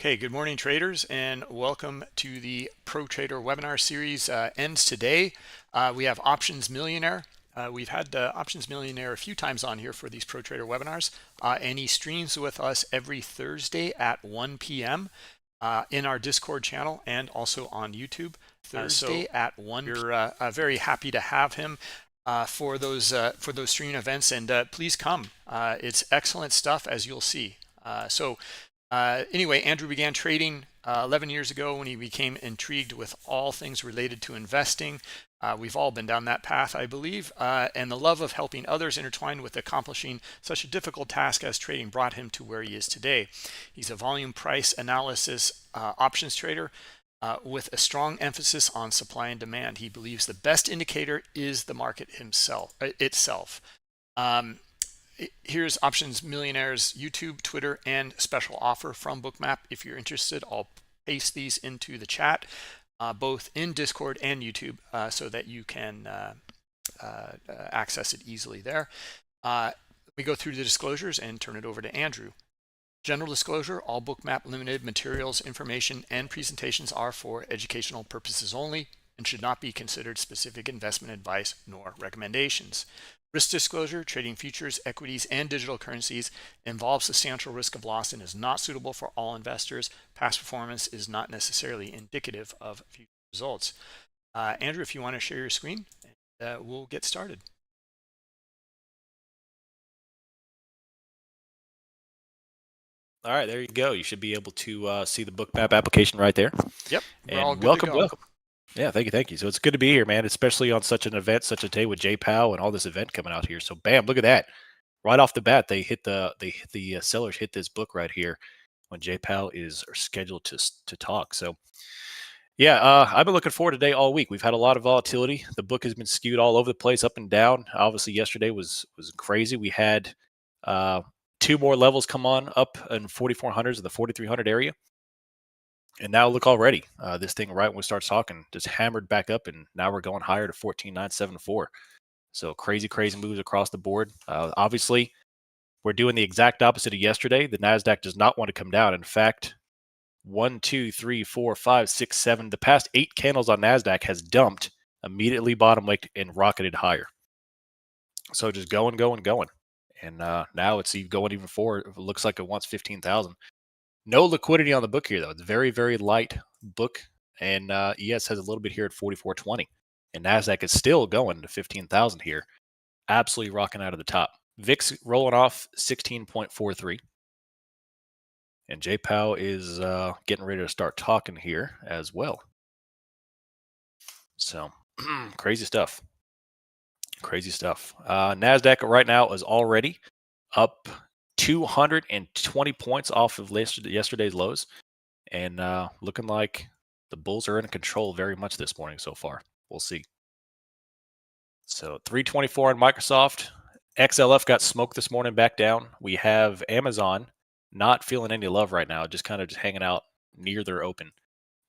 Okay, good morning traders, and welcome to the Pro Trader webinar series. Ends today. We have Options Millionaire. We've had Options Millionaire a few times on here for these Pro Trader webinars, and he streams with us every Thursday at 1 p.m. In our Discord channel and also on YouTube. Thursday at 1 p.m. We're very happy to have him for those streaming events, and please come. It's excellent stuff, as you'll see. Anyway, Andrew began trading 11 years ago when he became intrigued with all things related to investing. We've all been down that path, I believe, and the love of helping others intertwined with accomplishing such a difficult task as trading brought him to where he is today. He's a volume price analysis options trader with a strong emphasis on supply and demand. He believes the best indicator is the market itself. Here's Options Millionaire's YouTube, Twitter, and special offer from Bookmap. If you're interested, I'll paste these into the chat, both in Discord and YouTube, so that you can access it easily there. We go through the disclosures and turn it over to Andrew. General disclosure, all Bookmap Limited materials, information, and presentations are for educational purposes only and should not be considered specific investment advice nor recommendations. Risk disclosure, trading futures, equities, and digital currencies involves substantial risk of loss and is not suitable for all investors. Past performance is not necessarily indicative of future results. Andrew, if you want to share your screen, we'll get started. All right, there you go. You should be able to see the Bookmap application right there. Yep, we're all good to go. Welcome. Yeah, thank you. So it's good to be here, man, especially on such an event, such a day with Jay Powell and all this event coming out here. So bam, look at that. Right off the bat, they hit the sellers hit this book right here when Jay Powell is scheduled to talk. So yeah, I've been looking forward to today all week. We've had a lot of volatility. The book has been skewed all over the place, up and down. Obviously, yesterday was crazy. We had two more levels come on up in 4400s in the 4300 area. And now look already, this thing right when we start talking just hammered back up, and now we're going higher to 14,974. So crazy moves across the board. Obviously, we're doing the exact opposite of yesterday. The NASDAQ does not want to come down. In fact, 1, 2, 3, 4, 5, 6, 7. The past 8 candles on NASDAQ has dumped, immediately bottom licked, and rocketed higher. So just going. And now it's going even forward. It looks like it wants 15,000. No liquidity on the book here, though. It's very, very light book. And ES has a little bit here at 4420. And NASDAQ is still going to 15,000 here. Absolutely rocking out of the top. VIX rolling off 16.43. And Jay Powell is getting ready to start talking here as well. So crazy stuff. NASDAQ right now is already up 220 points off of yesterday's lows, and looking like the bulls are in control very much this morning so far. We'll see. So 324 on Microsoft. XLF got smoked this morning, back down. We have Amazon not feeling any love right now, just kind of hanging out near their open.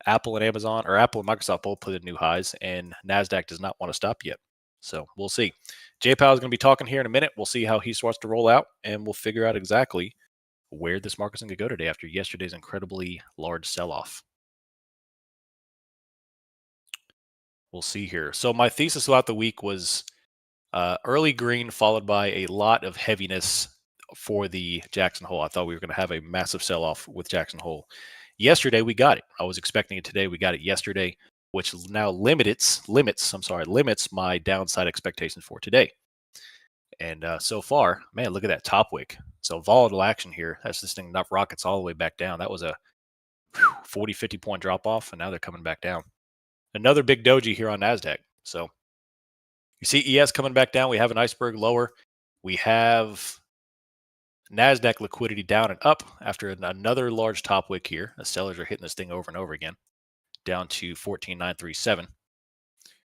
Apple and Microsoft both put in new highs, and NASDAQ does not want to stop yet. So we'll see. Jay Powell is going to be talking here in a minute. We'll see how he starts to roll out, and we'll figure out exactly where this market's going to go today after yesterday's incredibly large sell-off. We'll see here. So my thesis throughout the week was early green followed by a lot of heaviness for the Jackson Hole. I thought we were going to have a massive sell-off with Jackson Hole. Yesterday, we got it. I was expecting it today. We got it yesterday, which now limits my downside expectations for today. And so far, man, look at that top wick. So volatile action here. That's this thing not rockets all the way back down. That was a 40, 50 point drop off, and now they're coming back down. Another big doji here on NASDAQ. So you see ES coming back down. We have an iceberg lower. We have NASDAQ liquidity down and up after another large top wick here. The sellers are hitting this thing over and over again, down to 14,937.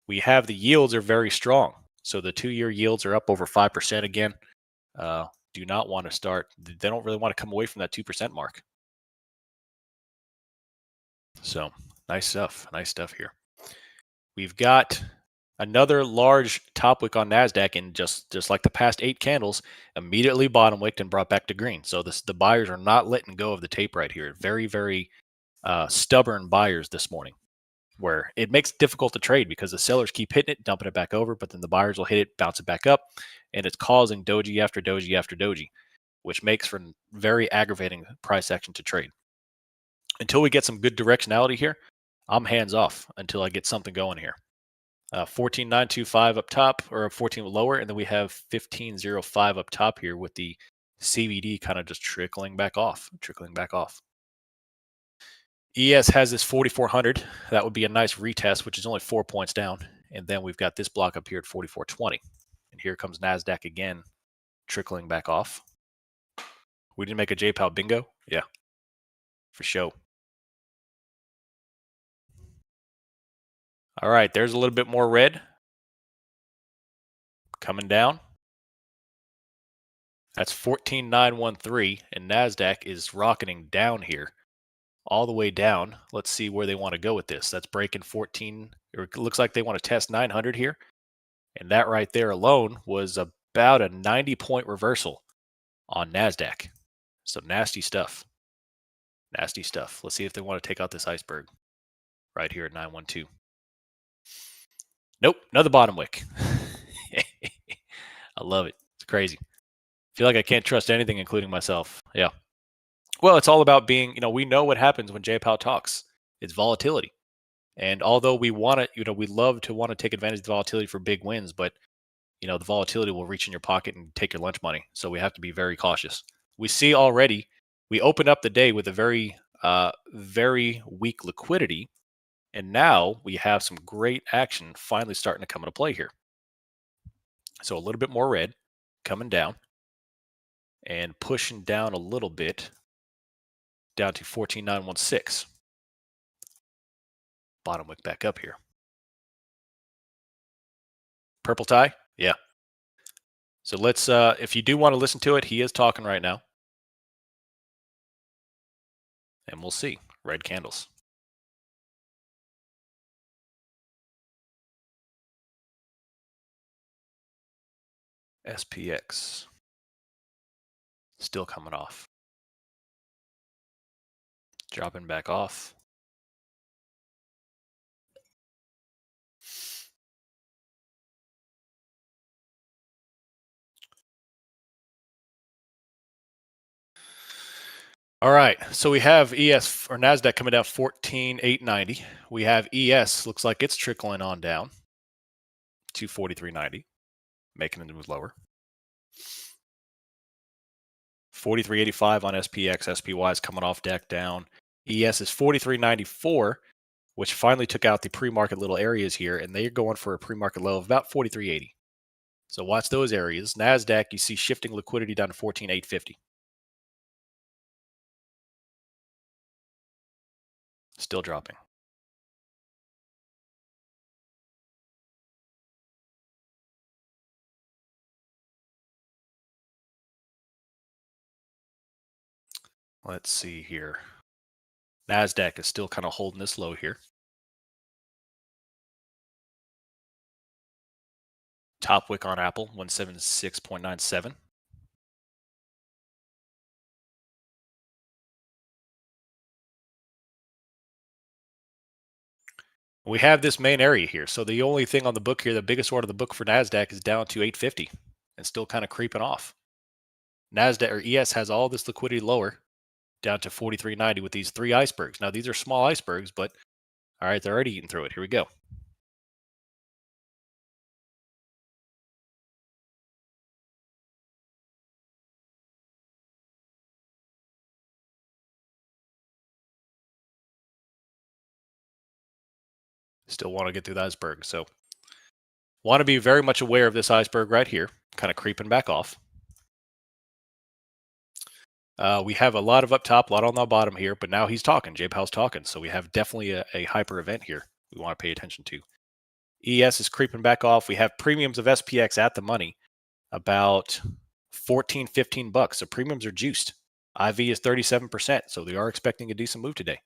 We have the yields are very strong. So the 2-year yields are up over 5% again. Do not want to start. They don't really want to come away from that 2% mark. So nice stuff here. We've got Another large top wick on Nasdaq, and just like the past 8 candles, immediately bottom wicked and brought back to green. So the buyers are not letting go of the tape right here. Very, very stubborn buyers this morning, where it makes it difficult to trade because the sellers keep hitting it, dumping it back over, but then the buyers will hit it, bounce it back up, and it's causing doji after doji after doji, which makes for very aggravating price action to trade. Until we get some good directionality here, I'm hands off until I get something going here. 14,925 up top, or 14 lower, and then we have 1505 up top here with the CVD kind of just trickling back off. ES has this 4,400. That would be a nice retest, which is only 4 points down. And then we've got this block up here at 4,420. And here comes NASDAQ again, trickling back off. We didn't make a JPOW bingo? Yeah, for sure. All right, there's a little bit more red coming down. That's 14,913, and NASDAQ is rocketing down here, all the way down. Let's see where they want to go with this. That's breaking 14, or it looks like they want to test 900 here. And that right there alone was about a 90-point reversal on NASDAQ. So nasty stuff. Nasty stuff. Let's see if they want to take out this iceberg right here at 912. Nope, another bottom wick. I love it. It's crazy. Feel like I can't trust anything, including myself. Yeah. Well, it's all about being, we know what happens when JPOW talks. It's volatility. And although we want to, we love to want to take advantage of the volatility for big wins, but the volatility will reach in your pocket and take your lunch money. So we have to be very cautious. We see already, we opened up the day with a very, very weak liquidity. And now we have some great action finally starting to come into play here. So a little bit more red coming down and pushing down a little bit down to 14,916. Bottom wick back up here. Purple tie? Yeah. So let's, if you do want to listen to it, he is talking right now. And we'll see. Red candles. SPX. Still coming off. Dropping back off. All right, so we have ES or NASDAQ coming down 14,890. We have ES, looks like it's trickling on down to 43.90, making it move lower. 43.85 on SPX. SPY is coming off deck down. ES is 43.94, which finally took out the pre-market little areas here, and they're going for a pre-market low of about 43.80. So watch those areas. NASDAQ, you see shifting liquidity down to 14,850. Still dropping. Let's see here. NASDAQ is still kind of holding this low here. Top wick on Apple, 176.97. We have this main area here. So the only thing on the book here, the biggest order of the book for NASDAQ is down to 850 and still kind of creeping off. NASDAQ or ES has all this liquidity lower down to 43.90 with these 3 icebergs. Now these are small icebergs, but all right, they're already eating through it. Here we go. Still want to get through the iceberg. So want to be very much aware of this iceberg right here, kind of creeping back off. We have a lot of up top, a lot on the bottom here, but now he's talking. JPowell's talking. So we have definitely a hyper event here we want to pay attention to. ES is creeping back off. We have premiums of SPX at the money, about 14, 15 bucks. So premiums are juiced. IV is 37%. So they are expecting a decent move today.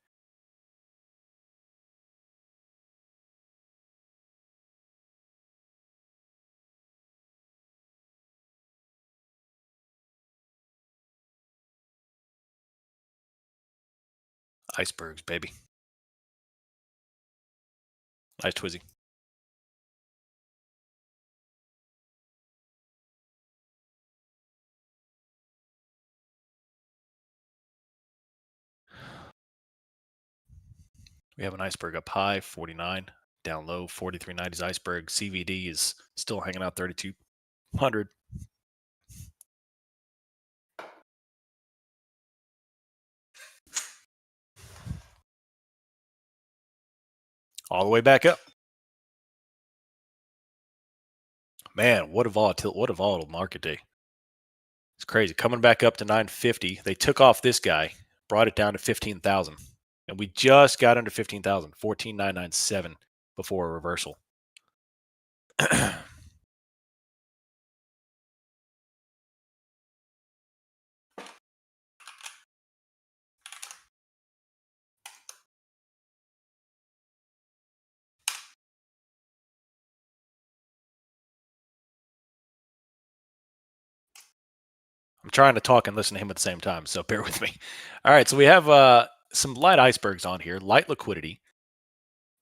Icebergs, baby. Nice Twizzy. We have an iceberg up high, 49. Down low, 43.90's iceberg. CVD is still hanging out 3,200. All the way back up. Man, what a volatile market day. It's crazy. Coming back up to 950. They took off this guy, brought it down to 15,000. And we just got under 15,000, 14,997 before a reversal. I'm trying to talk and listen to him at the same time, so bear with me. All right, so we have some light icebergs on here, light liquidity.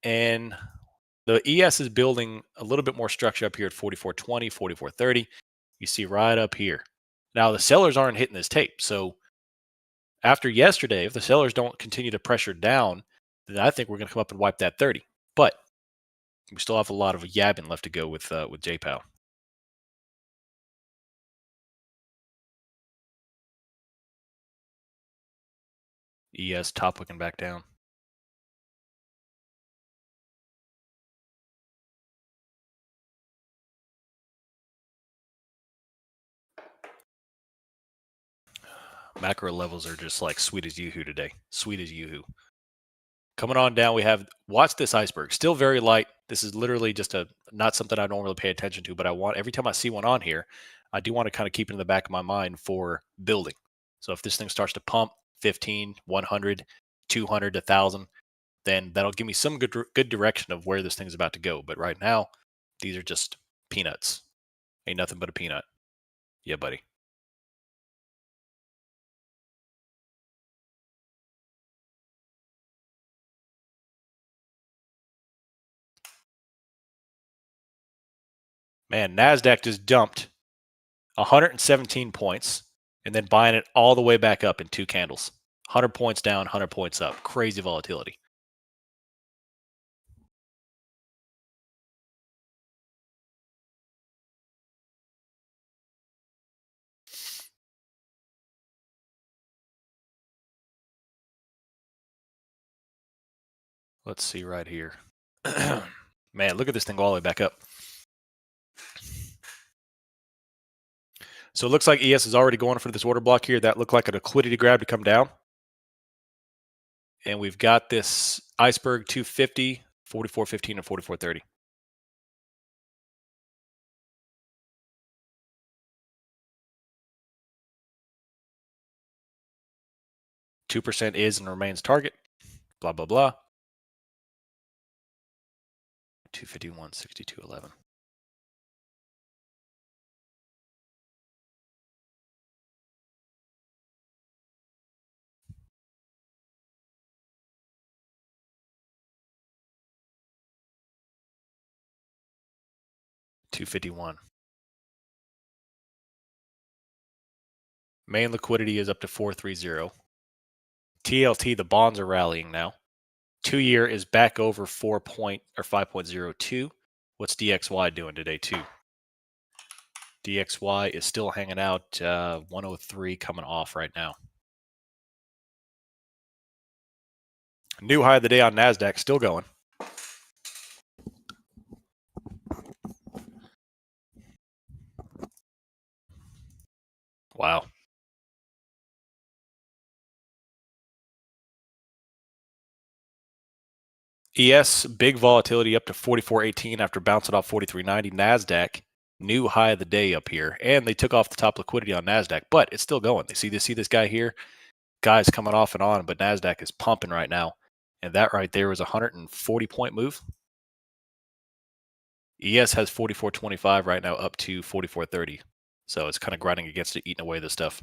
And the ES is building a little bit more structure up here at 44.20, 44.30. You see right up here. Now, the sellers aren't hitting this tape. So after yesterday, if the sellers don't continue to pressure down, then I think we're going to come up and wipe that 30. But we still have a lot of yabbing left to go with JPOW. ES top looking back down. Macro levels are just like sweet as yoo-hoo today. Sweet as yoo-hoo. Coming on down, we have, watch this iceberg. Still very light. This is literally just not something I don't really pay attention to, but I want, every time I see one on here, I do want to kind of keep it in the back of my mind for building. So if this thing starts to pump 15, 100, 200, 1,000, then that'll give me some good direction of where this thing's about to go. But right now, these are just peanuts. Ain't nothing but a peanut. Yeah, buddy. Man, NASDAQ just dumped 117 points and then buying it all the way back up in 2 candles. 100 points down, 100 points up. Crazy volatility. Let's see right here. Man, look at this thing all the way back up. So it looks like ES is already going for this order block here. That looked like a liquidity grab to come down. And we've got this iceberg 250, 44.15, and 44.30. %2 is and remains target. Blah, blah, blah. 251, 62.11. $251. Main liquidity is up to 430. TLT, the bonds are rallying now. 2-year is back over 5.02. What's DXY doing today too? DXY is still hanging out 103 coming off right now. New high of the day on NASDAQ still going. Wow. ES, big volatility up to 44.18 after bouncing off 43.90. NASDAQ, new high of the day up here. And they took off the top liquidity on NASDAQ, but it's still going. They see this guy here? Guy's coming off and on, but NASDAQ is pumping right now. And that right there was a 140-point move. ES has 44.25 right now up to 44.30. So it's kind of grinding against it, eating away this stuff.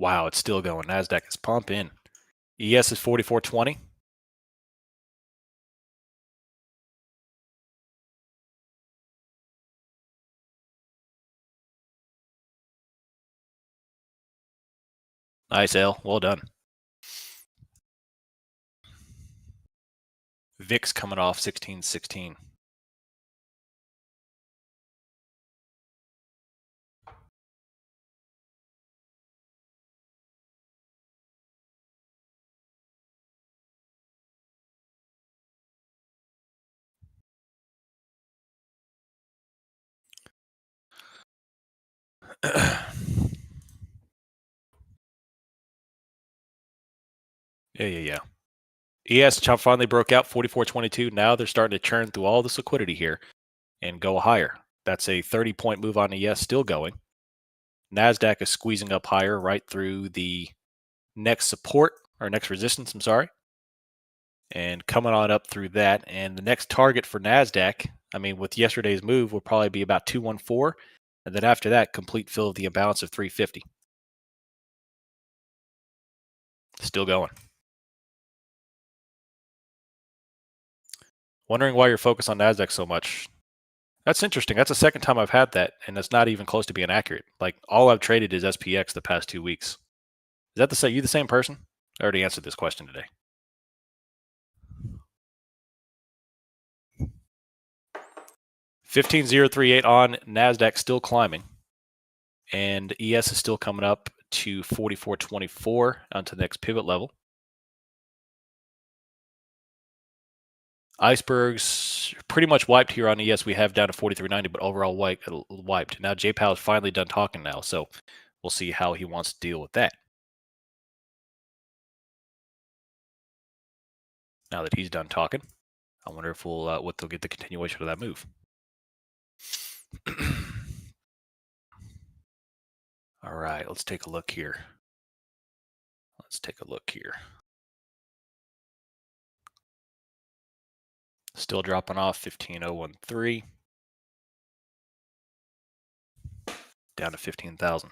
Wow, it's still going. NASDAQ is pumping. ES is 44.20. Nice, L. Well done. VIX coming off 16.16. Yeah. ES finally broke out 44.22. Now they're starting to churn through all this liquidity here and go higher. That's a 30-point move on ES, still going. NASDAQ is squeezing up higher right through the next support, or next resistance, I'm sorry. And coming on up through that. And the next target for NASDAQ, I mean, with yesterday's move, will probably be about 214. And then after that, complete fill of the imbalance of 350. Still going. Wondering why you're focused on NASDAQ so much. That's interesting. That's the second time I've had that, and that's not even close to being accurate. Like, all I've traded is SPX the past 2 weeks. Is that you the same person? I already answered this question today. 15,038 on NASDAQ, still climbing. And ES is still coming up to 44.24 onto the next pivot level. Icebergs pretty much wiped here on ES. We have down to 43.90, but overall wiped. Now JPAL is finally done talking now, so we'll see how he wants to deal with that. Now that he's done talking, I wonder if what they'll get the continuation of that move. All right, let's take a look here. Still dropping off, 15,013. Down to 15,000.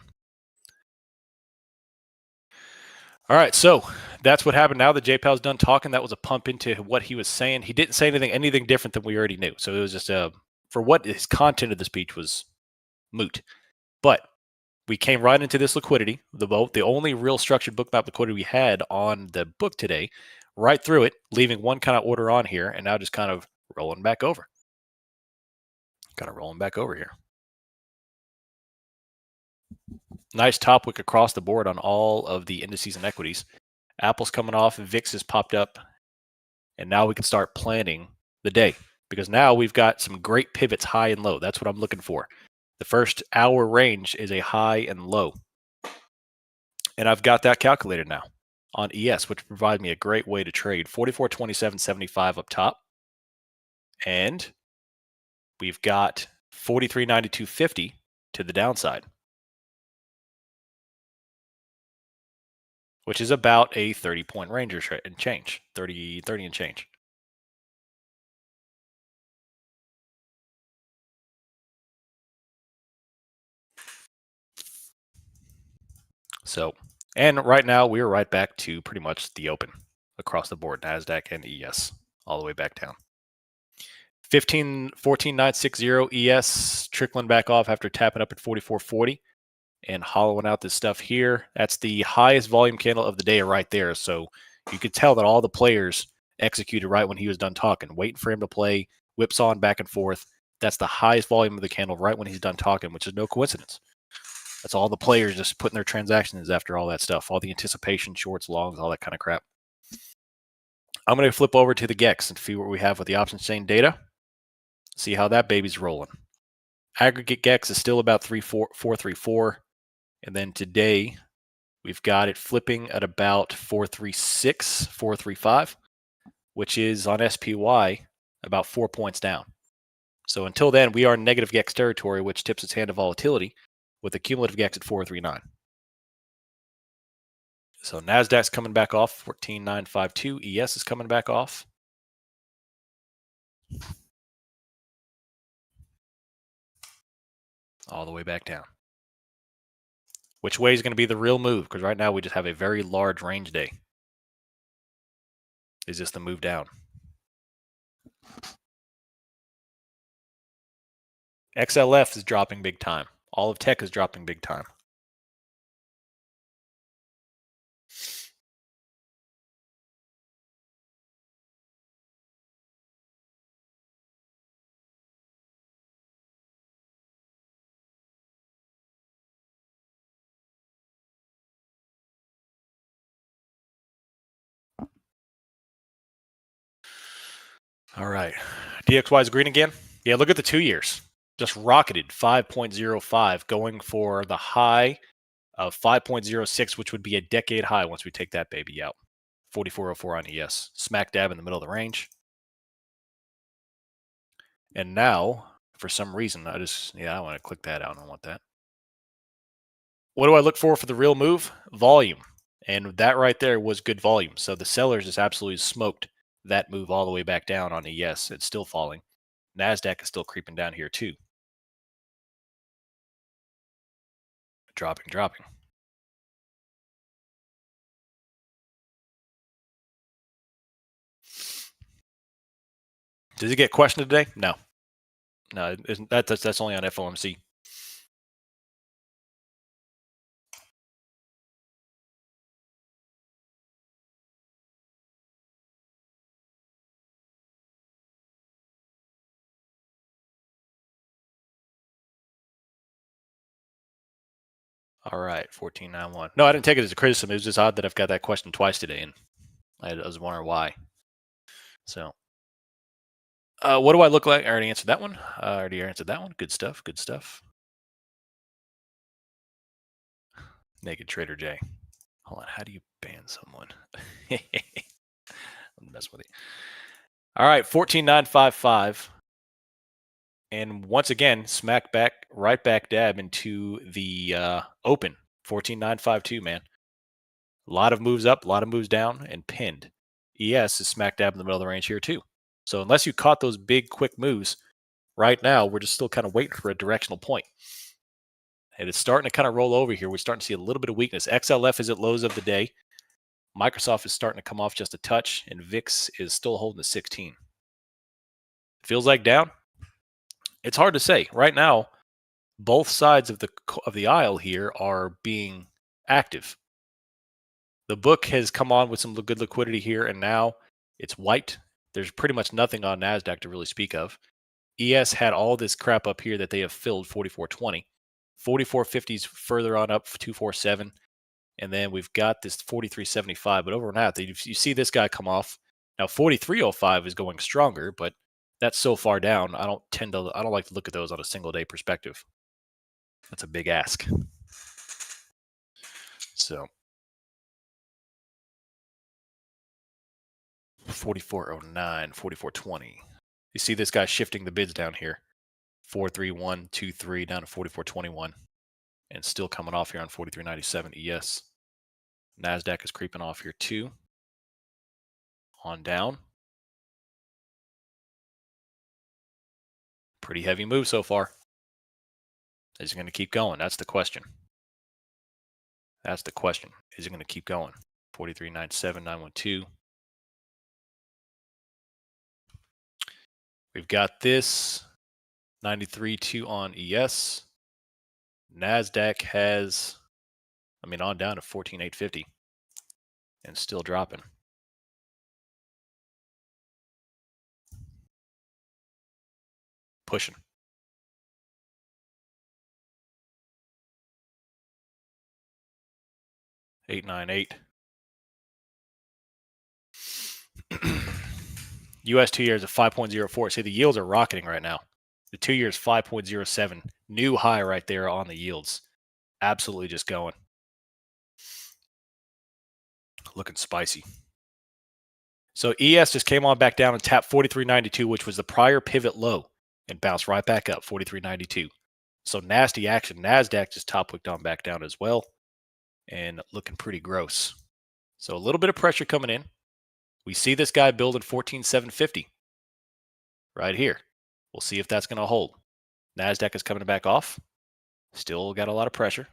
All right, so that's what happened. Now that JPAL's done talking, that was a pump into what he was saying. He didn't say anything different than we already knew. So it was just for what his content of the speech was moot. But we came right into this liquidity, the only real structured Bookmap liquidity we had on the book today, right through it, leaving one kind of order on here, and now just kind of rolling back over. Here. Nice top wick across the board on all of the indices and equities. Apple's coming off, VIX has popped up, and now we can start planning the day, because now we've got some great pivots high and low. That's what I'm looking for. The first hour range is a high and low. And I've got that calculated now on ES, which provides me a great way to trade. 44.2775 up top. And we've got 43.9250 to the downside, which is about a 30-point range and change, 30 and change. So, and right now we're right back to pretty much the open across the board, NASDAQ and ES, all the way back down. 14.960 ES trickling back off after tapping up at 44.40 and hollowing out this stuff here. That's the highest volume candle of the day right there. So you could tell that all the players executed right when he was done talking, waiting for him to play, whips on back and forth. That's the highest volume of the candle right when he's done talking, which is no coincidence. That's all the players just putting their transactions after all that stuff, all the anticipation, shorts, longs, all that kind of crap. I'm going to flip over to the GEX and see what we have with the options chain data. See how that baby's rolling. Aggregate GEX is still about 434. And then today, we've got it flipping at about 436, 435, which is on SPY about 4 points down. So until then, we are in negative GEX territory, which tips its hand to volatility with a cumulative GEX at 439. So NASDAQ's coming back off, 14,952. ES is coming back off. All the way back down. Which way is going to be the real move? Because right now we just have a very large range day. Is this the move down? XLF is dropping big time. All of tech is dropping big time. All right. DXY is green again. Yeah, look at the 2 years. Just rocketed 5.05, going for the high of 5.06, which would be a decade high once we take that baby out. 4404 on ES. Smack dab in the middle of the range. And now, for some reason, I want to click that out. I don't want that. What do I look for the real move? Volume. And that right there was good volume. So the sellers just absolutely smoked that move all the way back down on ES. It's still falling. NASDAQ is still creeping down here too. Dropping. Does it get questioned today? No. No, that's only on FOMC. All right, 1491. No, I didn't take it as a criticism. It was just odd that I've got that question twice today, and I was wondering why. So, what do I look like? I already answered that one. Good stuff. Good stuff. Naked Trader J. Hold on. How do you ban someone? I'm messing with you. All right, 14955. And once again, smack back, right back dab into the open. 14952, man. A lot of moves up, a lot of moves down, and pinned. ES is smack dab in the middle of the range here too. So unless you caught those big, quick moves, right now we're just still kind of waiting for a directional point. And it's starting to kind of roll over here. We're starting to see a little bit of weakness. XLF is at lows of the day. Microsoft is starting to come off just a touch, and VIX is still holding the 16. Feels like down. It's hard to say. Right now, both sides of the aisle here are being active. The book has come on with some good liquidity here, and now it's white. There's pretty much nothing on NASDAQ to really speak of. ES had all this crap up here that they have filled 4420. 4450s further on up 247. And then we've got this 4375. But over and out, you see this guy come off. Now 4305 is going stronger, but that's so far down. I don't like to look at those on a single day perspective. That's a big ask. So 4409, 4420. You see this guy shifting the bids down here. 43123 down to 4421. And still coming off here on 4397 ES. NASDAQ is creeping off here too. On down. Pretty heavy move so far. Is it going to keep going? That's the question. Is it going to keep going? 4397, 912. We've got this 93.2 on ES. NASDAQ has, on down to 14,850 and still dropping. Pushing. $898. US 2 years at 5.04. See, the yields are rocketing right now. The 2 years 5.07. New high right there on the yields. Absolutely just going. Looking spicy. So ES just came on back down and tapped 43.92, which was the prior pivot low, and bounced right back up, 43.92. So nasty action. NASDAQ just top wicked on back down as well, and looking pretty gross. So a little bit of pressure coming in. We see this guy building 14,750 right here. We'll see if that's going to hold. NASDAQ is coming back off. Still got a lot of pressure.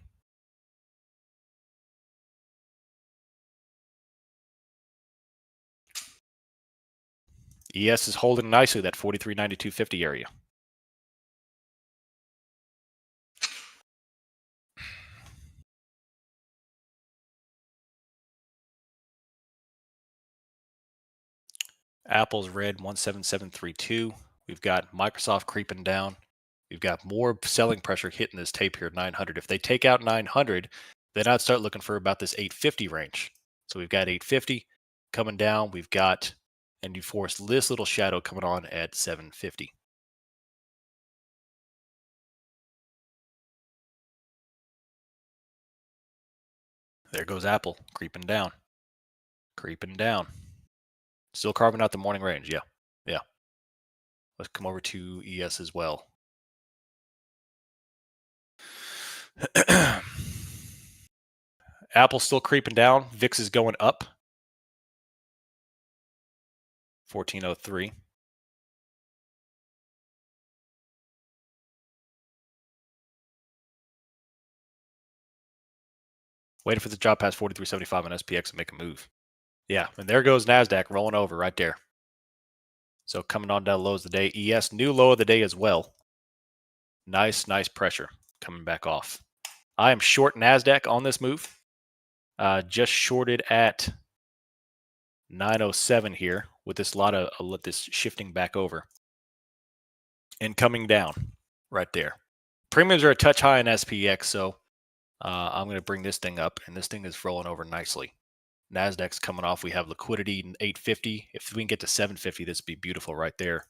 ES is holding nicely that 43.9250 area. Apple's red 17732. We've got Microsoft creeping down. We've got more selling pressure hitting this tape here at 900. If they take out 900, then I'd start looking for about this 850 range. So we've got 850 coming down. We've got, and you force this little shadow coming on at 750. There goes Apple creeping down. Creeping down. Still carving out the morning range. Yeah. Yeah. Let's come over to ES as well. Apple's still creeping down. VIX is going up. 1403. Waiting for the drop past 43.75 on SPX and make a move. Yeah, and there goes NASDAQ rolling over right there. So coming on down lows of the day. ES, new low of the day as well. Nice pressure coming back off. I am short NASDAQ on this move. Just shorted at 907 here with this lot of this shifting back over and coming down right there. Premiums are a touch high in SPX, so I'm going to bring this thing up, and this thing is rolling over nicely. NASDAQ's coming off. We have liquidity in 850. If we can get to 750, this would be beautiful right there.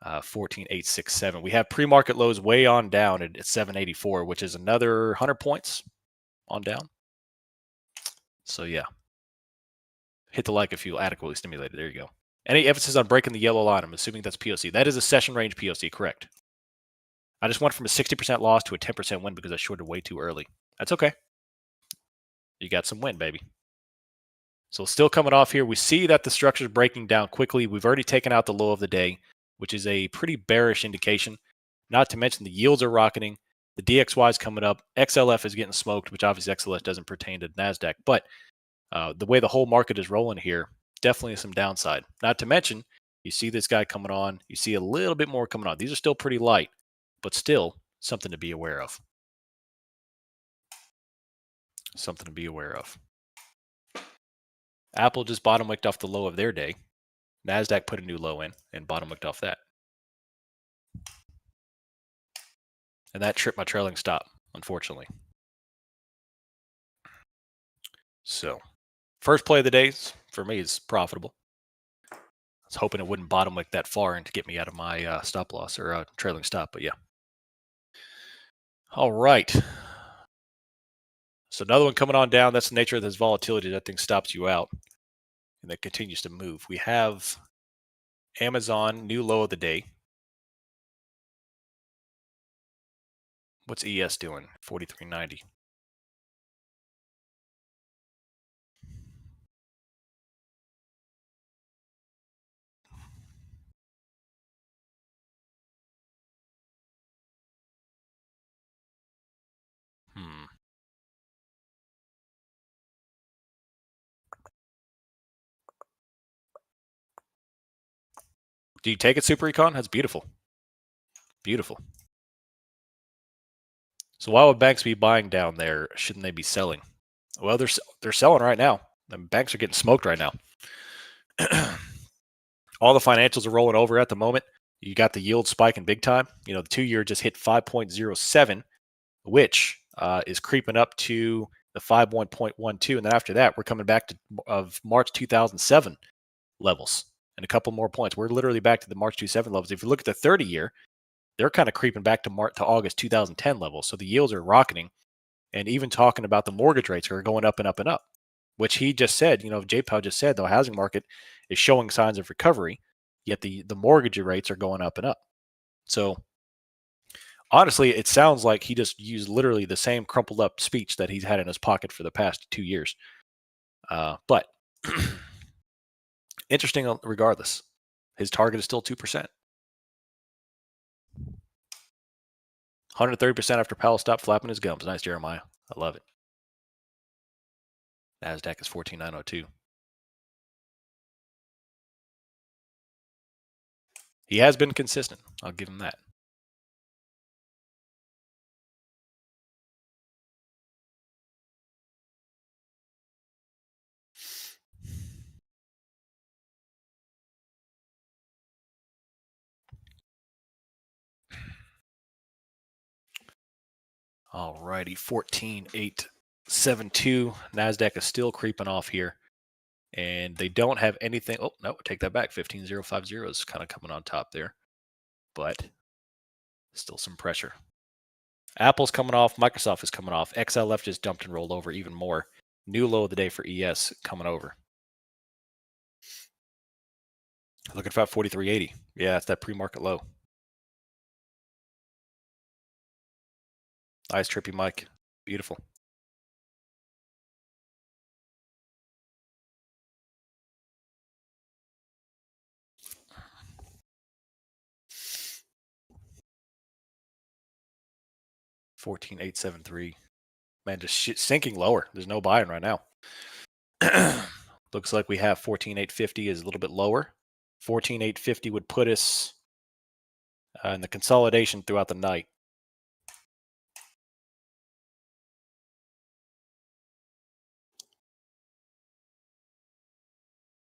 14,867. We have pre-market lows way on down at 784, which is another 100 points on down. So yeah, hit the like if you feel adequately stimulated. There you go. Any emphasis on breaking the yellow line? I'm assuming that's POC. That is a session range POC, correct? I just went from a 60% loss to a 10% win because I shorted way too early. That's okay. You got some win, baby. So still coming off here. We see that the structure is breaking down quickly. We've already taken out the low of the day, which is a pretty bearish indication. Not to mention the yields are rocketing. The DXY is coming up. XLF is getting smoked, which obviously XLF doesn't pertain to NASDAQ. But the way the whole market is rolling here, definitely some downside. Not to mention, you see this guy coming on. You see a little bit more coming on. These are still pretty light, but still something to be aware of. Something to be aware of. Apple just bottom wicked off the low of their day. NASDAQ put a new low in and bottom wicked off that. And that tripped my trailing stop, unfortunately. So, first play of the day for me is profitable. I was hoping it wouldn't bottom wick that far and to get me out of my stop loss or trailing stop, but yeah. All right. So another one coming on down. That's the nature of this volatility. That thing stops you out and that continues to move. We have Amazon, new low of the day. What's ES doing? 43.90. Do you take it, Super Econ? That's beautiful. Beautiful. So why would banks be buying down there? Shouldn't they be selling? Well, they're selling right now. The banks are getting smoked right now. All the financials are rolling over at the moment. You got the yield spiking big time. You know, the 2-year just hit 5.07, which is creeping up to the 5.12. And then after that, we're coming back to of March 2007 levels and a couple more points. We're literally back to the March 2007 levels. If you look at the 30-year, they're kind of creeping back to August 2010 levels. So the yields are rocketing. And even talking about the mortgage rates are going up and up and up, which he just said, you know, J Powell just said the housing market is showing signs of recovery, yet the mortgage rates are going up and up. So honestly, it sounds like he just used literally the same crumpled up speech that he's had in his pocket for the past 2 years. But interesting regardless. His target is still 2%. 130% after Powell stopped flapping his gums. Nice, Jeremiah. I love it. NASDAQ is 14,902. He has been consistent. I'll give him that. All righty, 14,872. NASDAQ is still creeping off here. And they don't have anything. Oh, no, take that back. 15,050 is kind of coming on top there. But still some pressure. Apple's coming off. Microsoft is coming off. XLF just dumped and rolled over even more. New low of the day for ES coming over. Looking for about 43.80. Yeah, it's that pre-market low. Nice trippy mic. Beautiful. $14,873. Man, just sinking lower. There's no buying right now. Looks like we have 14,850 is a little bit lower. 14,850 would put us in the consolidation throughout the night.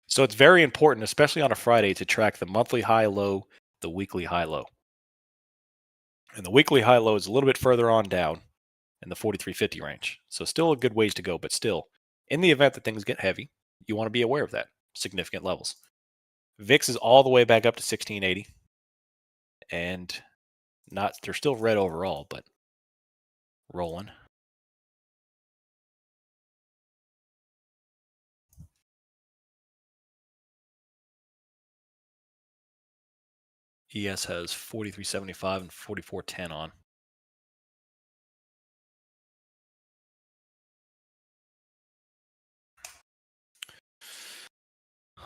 So it's very important, especially on a Friday, to track the monthly high low, the weekly high low. And the weekly high low is a little bit further on down in the 43.50 range. So still a good ways to go, but still, in the event that things get heavy, you want to be aware of that. Significant levels. VIX is all the way back up to 1680. And they're still red overall, but rolling. ES has 43.75 and 44.10 on.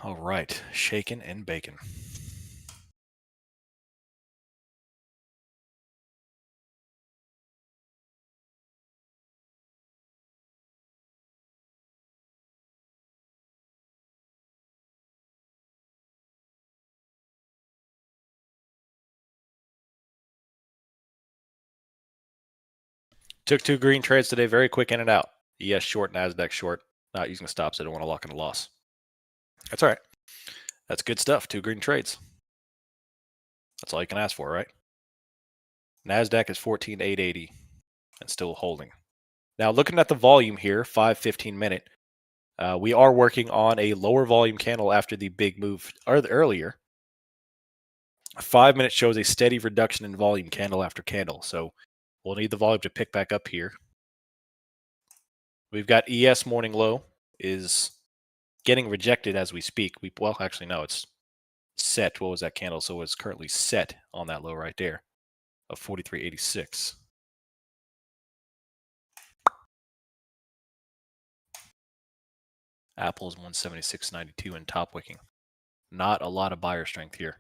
All right, shaking and baking. Took 2 green trades today, very quick in and out. ES short, NASDAQ short. Not using stops. I don't want to lock in a loss. That's all right. That's good stuff. 2 green trades. That's all you can ask for, right? NASDAQ is 14,880 and still holding. Now, looking at the volume here, 5-15 minute, we are working on a lower volume candle after the big move earlier. 5 minutes shows a steady reduction in volume candle after candle. So we'll need the volume to pick back up here. We've got ES morning low is getting rejected as we speak. Well, actually, no, it's set. What was that candle? So it's currently set on that low right there of 43.86. Apple is 176.92 and top wicking. Not a lot of buyer strength here.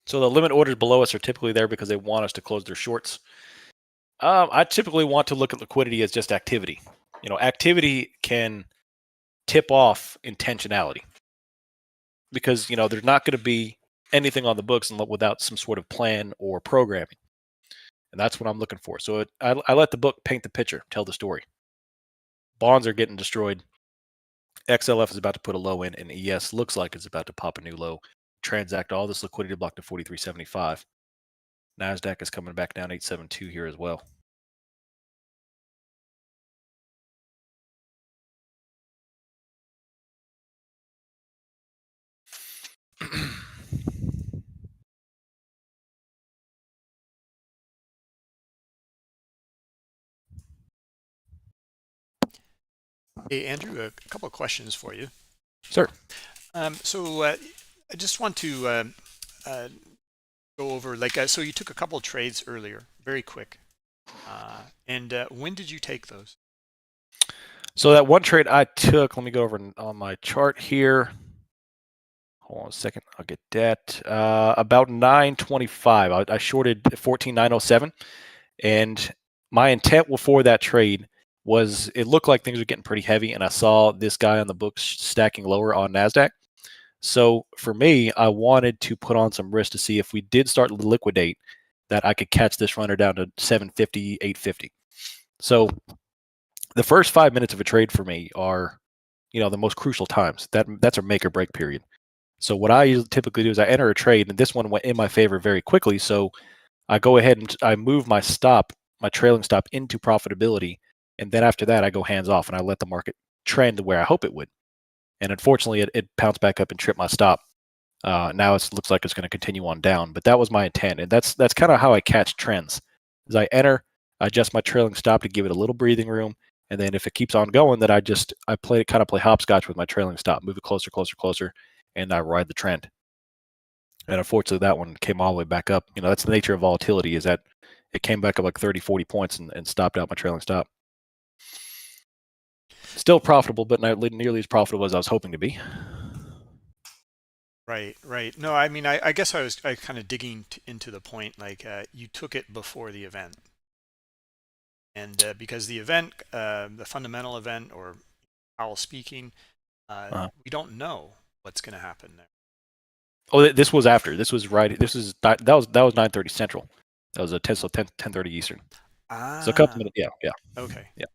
So the limit orders below us are typically there because they want us to close their shorts. I typically want to look at liquidity as just activity. Activity can tip off intentionality because, there's not going to be anything on the books without some sort of plan or programming. And that's what I'm looking for. So I let the book paint the picture, tell the story. Bonds are getting destroyed. XLF is about to put a low in, and ES looks like it's about to pop a new low. Transact all this liquidity block to 43.75. NASDAQ is coming back down 872 here as well. Hey, Andrew, a couple of questions for you. Sir. So I just want to go over, so you took a couple of trades earlier, very quick. And when did you take those? So that one trade I took, let me go over on my chart here. Hold on a second. I'll get that. About 9:25. I shorted 14,907. And my intent for that trade was it looked like things were getting pretty heavy, and I saw this guy on the books stacking lower on NASDAQ. So for me, I wanted to put on some risk to see if we did start to liquidate, that I could catch this runner down to 750, 850. So the first 5 minutes of a trade for me are, the most crucial times. That's a make or break period. So what I typically do is I enter a trade, and this one went in my favor very quickly. So I go ahead and I move my stop, my trailing stop, into profitability, and then after that I go hands off and I let the market trend where I hope it would. And unfortunately, it bounced back up and tripped my stop. Now it looks like it's going to continue on down, but that was my intent, and that's kind of how I catch trends. As I enter, I adjust my trailing stop to give it a little breathing room, and then if it keeps on going, then I play hopscotch with my trailing stop, move it closer, closer, closer, and I ride the trend. And unfortunately, that one came all the way back up. That's the nature of volatility, is that it came back up like 30, 40 points and stopped out my trailing stop. Still profitable, but not nearly as profitable as I was hoping to be. Right, right. No, I mean, I guess I kind of digging into the point, like you took it before the event. And because the event, the fundamental event, or Powell speaking, we don't know what's going to happen there. Oh, this was after. This was right. That was 9:30 Central. That was a 10:30 Eastern. So a couple minutes. Yeah. Okay. Yeah.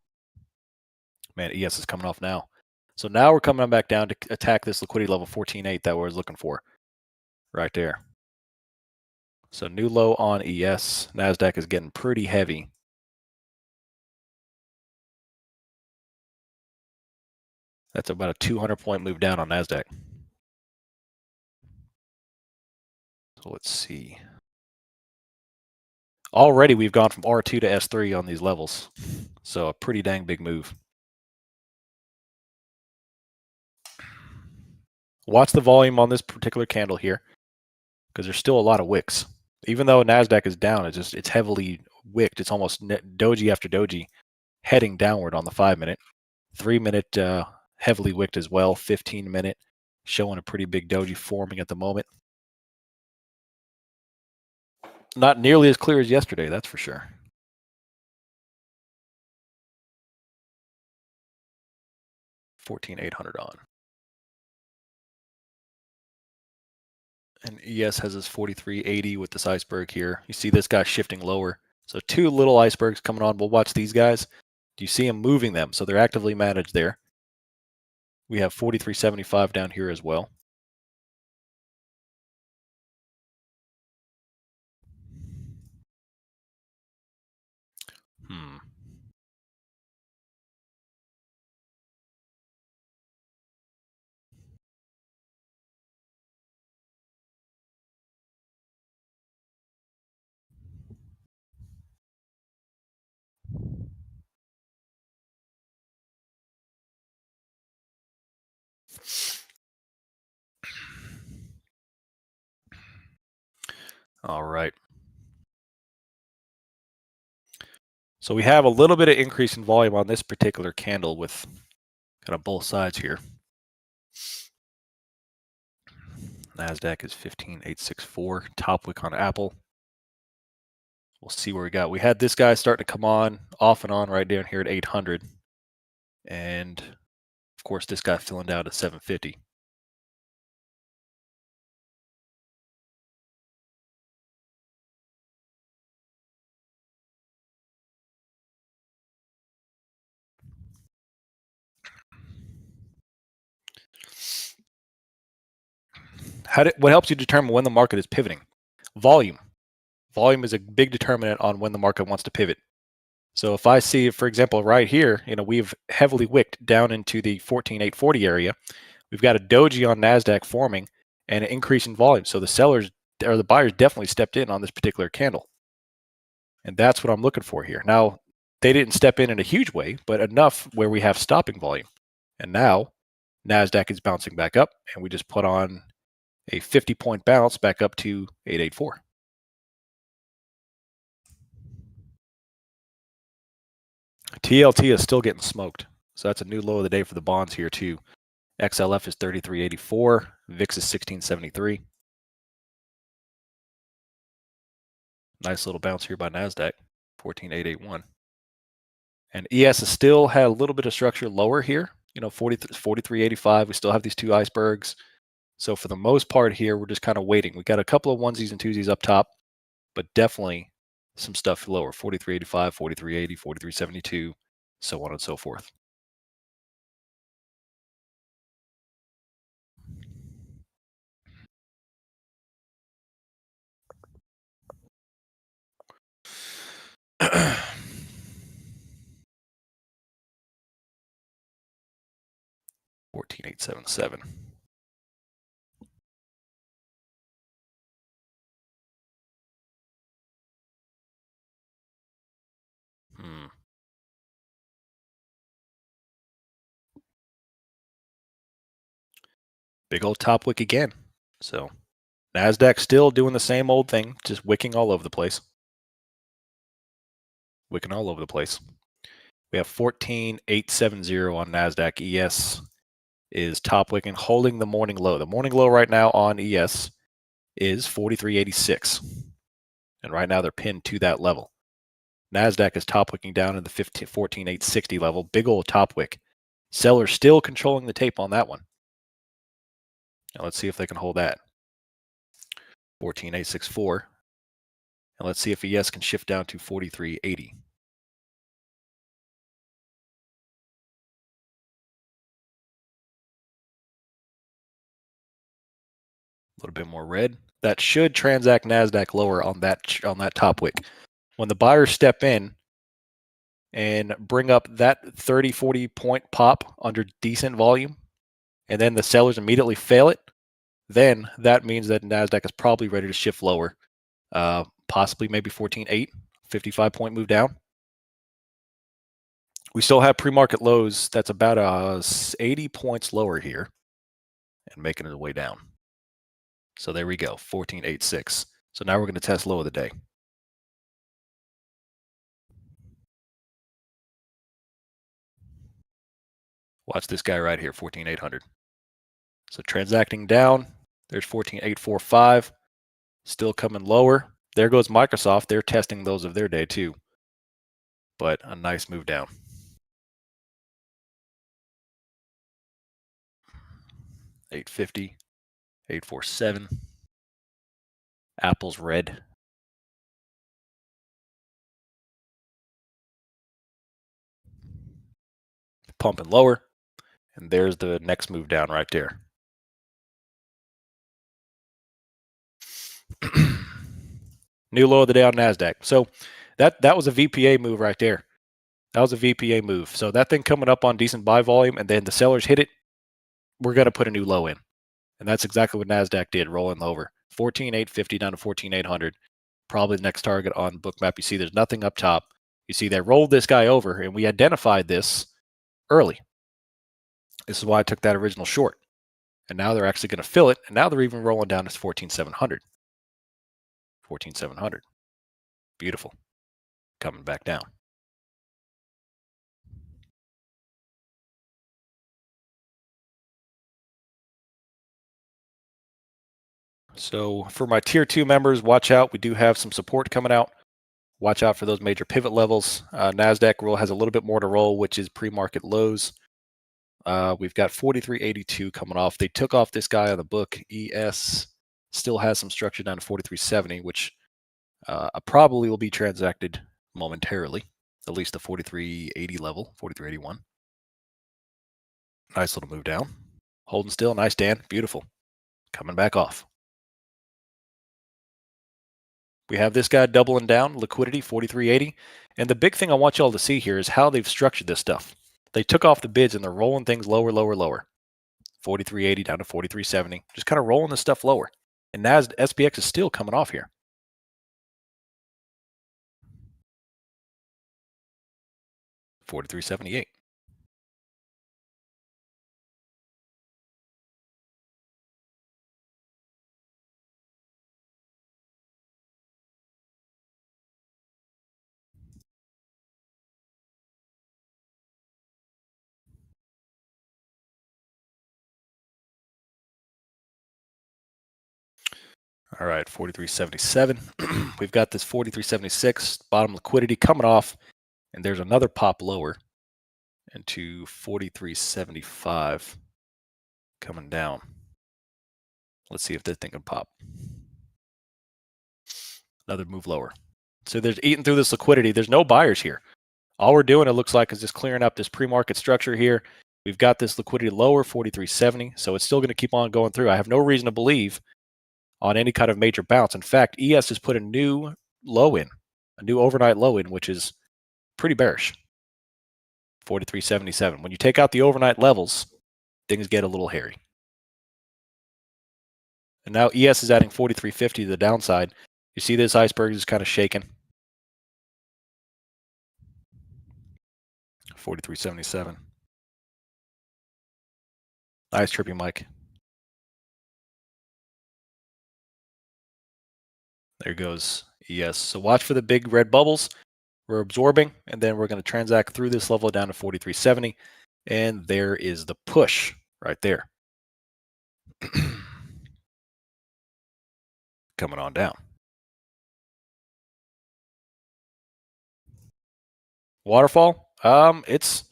Man, ES is coming off now. So now we're coming back down to attack this liquidity level 14.8 that we was looking for, right there. So new low on ES. NASDAQ is getting pretty heavy. That's about a 200-point move down on NASDAQ. So let's see. Already we've gone from R2 to S3 on these levels. So a pretty dang big move. Watch the volume on this particular candle here, because there's still a lot of wicks. Even though NASDAQ is down, it's heavily wicked. It's almost doji after doji heading downward on the 5-minute. 3-minute heavily wicked as well. 15-minute showing a pretty big doji forming at the moment. Not nearly as clear as yesterday, that's for sure. $14,800 on. And ES has his 43.80 with this iceberg here. You see this guy shifting lower. So two little icebergs coming on. We'll watch these guys. Do you see them moving them? So they're actively managed there. We have 43.75 down here as well. All right. So we have a little bit of increase in volume on this particular candle with kind of both sides here. NASDAQ is 15,864. Top wick on Apple. We'll see where we got. We had this guy start to come on, off and on, right down here at 800. And of course, this guy filling down to 750. What helps you determine when the market is pivoting? Volume. Volume is a big determinant on when the market wants to pivot. So if I see, for example, right here, we've heavily wicked down into the 14,840 area. We've got a doji on NASDAQ forming and an increase in volume. So the sellers or the buyers definitely stepped in on this particular candle. And that's what I'm looking for here. Now, they didn't step in a huge way, but enough where we have stopping volume. And now NASDAQ is bouncing back up, and we just put on a 50-point bounce back up to 884. TLT is still getting smoked. So that's a new low of the day for the bonds here too. XLF is 33.84. VIX is 16.73. Nice little bounce here by NASDAQ, 14,881. And ES has still had a little bit of structure lower here, 43.85. We still have these two icebergs. So for the most part here, we're just kind of waiting. We got a couple of onesies and twosies up top, but definitely some stuff lower, 43.85, 43.80, 43.72, so on and so forth. $14,877. Big old top wick again. So NASDAQ still doing the same old thing, just wicking all over the place. Wicking all over the place. We have 14,870 on NASDAQ. ES is top wicking, holding the morning low. The morning low right now on ES is 43.86. And right now they're pinned to that level. NASDAQ is top wicking down in the 14,860 level. Big old top wick. Sellers still controlling the tape on that one. Now let's see if they can hold that. 14,864. And let's see if ES can shift down to 43.80. A little bit more red. That should transact NASDAQ lower on that top wick. When the buyers step in and bring up that 30, 40 point pop under decent volume, and then the sellers immediately fail it, then that means that NASDAQ is probably ready to shift lower. Possibly maybe 14.8, 55 point move down. We still have pre-market lows. That's about 80 points lower here and making its way down. So there we go, 14.86. So now we're going to test low of the day. Watch this guy right here, 14,800. So transacting down, there's 14,845. Still coming lower. There goes Microsoft. They're testing those of their day too. But a nice move down. 850, 847. Apple's red. Pumping lower. And there's the next move down right there. New low of the day on NASDAQ. So that was a VPA move right there. That was a VPA move. So that thing coming up on decent buy volume, and then the sellers hit it, we're going to put a new low in. And that's exactly what NASDAQ did, rolling over. 14,850 down to 14,800. Probably the next target on Bookmap. You see there's nothing up top. You see they rolled this guy over, and we identified this early. This is why I took that original short. And now they're actually going to fill it, and now they're even rolling down to 14,700. 14,700. Beautiful. Coming back down. So for my tier 2 members, watch out. We do have some support coming out. Watch out for those major pivot levels. NASDAQ roll has a little bit more to roll, which is pre-market lows. We've got 43.82 coming off. They took off this guy on the book. ES still has some structure down to 43.70, which probably will be transacted momentarily. At least the 43.80 level, 43.81. Nice little move down. Holding still. Nice, Dan. Beautiful. Coming back off. We have this guy doubling down, liquidity, 43.80. And the big thing I want y'all to see here is how they've structured this stuff. They took off the bids and they're rolling things lower, lower, lower. 43.80 down to 43.70. Just kind of rolling this stuff lower. And NASDAQ SPX is still coming off here. $43.78. All right, 43.77. We've got this 43.76 bottom liquidity coming off, And there's another pop lower into 43.75 coming down. Let's see if this thing can pop. Another move lower. So there's eating through this liquidity. There's no buyers here. All we're doing, it looks like, is just clearing up this pre-market structure here. We've got this liquidity lower, 43.70, so it's still going to keep on going through. I have no reason to believe on any kind of major bounce. In fact, ES has put a new low in, a new overnight low in, which is pretty bearish, 43.77. When you take out the overnight levels, things get a little hairy. And now ES is adding 43.50 to the downside. You see this iceberg is kind of shaking. 43.77. Nice trippy, Mike. There goes ES. So watch for the big red bubbles. We're absorbing, and then we're going to transact through this level down to 43.70. And there is the push right there. Coming on down. Waterfall, it's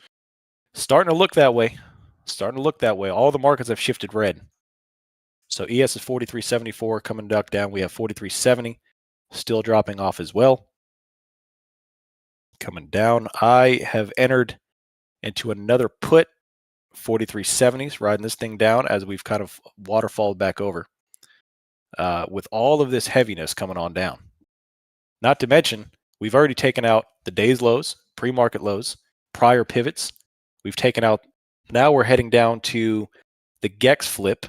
starting to look that way. Starting to look that way. All the markets have shifted red. So ES is 43.74 coming back down. We have 43.70 still dropping off as well. Coming down. I have entered into another put, 43.70s, riding this thing down as we've kind of waterfalled back over. With all of this heaviness coming on down. Not to mention, we've already taken out the day's lows, pre-market lows, prior pivots. We've taken out, now we're heading down to the GEX flip,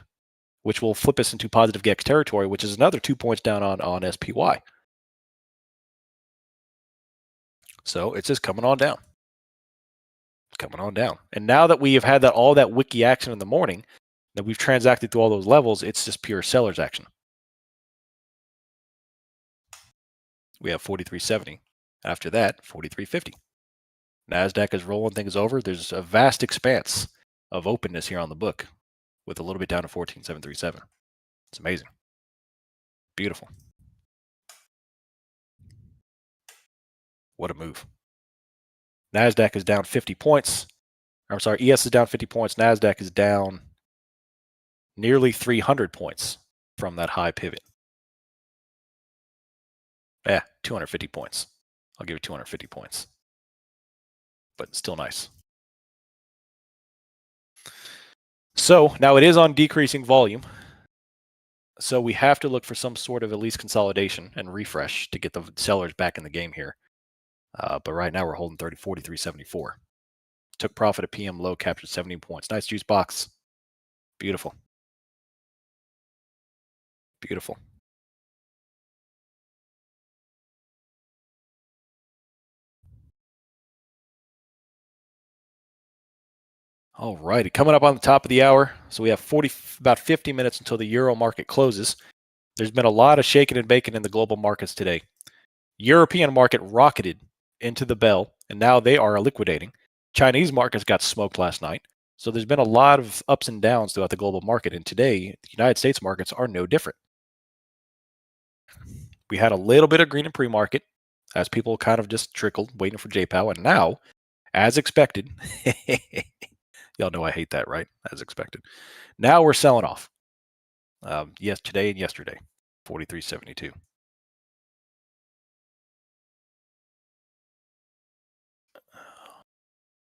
which will flip us into positive GEX territory, which is another 2 points down on SPY. So it's just coming on down. It's coming on down. And now that we have had all that wiki action in the morning, that we've transacted through all those levels, it's just pure seller's action. We have 43.70. After that, 43.50. NASDAQ is rolling things over. There's a vast expanse of openness here on the book with a little bit down to 14.737. It's amazing. Beautiful. What a move. NASDAQ is down 50 points. I'm sorry, ES is down 50 points. NASDAQ is down nearly 300 points from that high pivot. Yeah, 250 points. I'll give it 250 points. But still nice. So now it is on decreasing volume. So we have to look for some sort of at least consolidation and refresh to get the sellers back in the game here. But right now we're holding 43.74. Took profit at PM low, captured 17 points. Nice juice box. Beautiful. Beautiful. All righty, coming up on the top of the hour. So we have about 50 minutes until the Euro market closes. There's been a lot of shaking and baking in the global markets today. European market rocketed into the bell, and now they are liquidating. Chinese markets got smoked last night. So there's been a lot of ups and downs throughout the global market. And today, the United States markets are no different. We had a little bit of green in pre-market as people kind of just trickled, waiting for JPOW. And now, as expected, y'all know I hate that, right? As expected. Now we're selling off. Yes, today and yesterday, 43.72.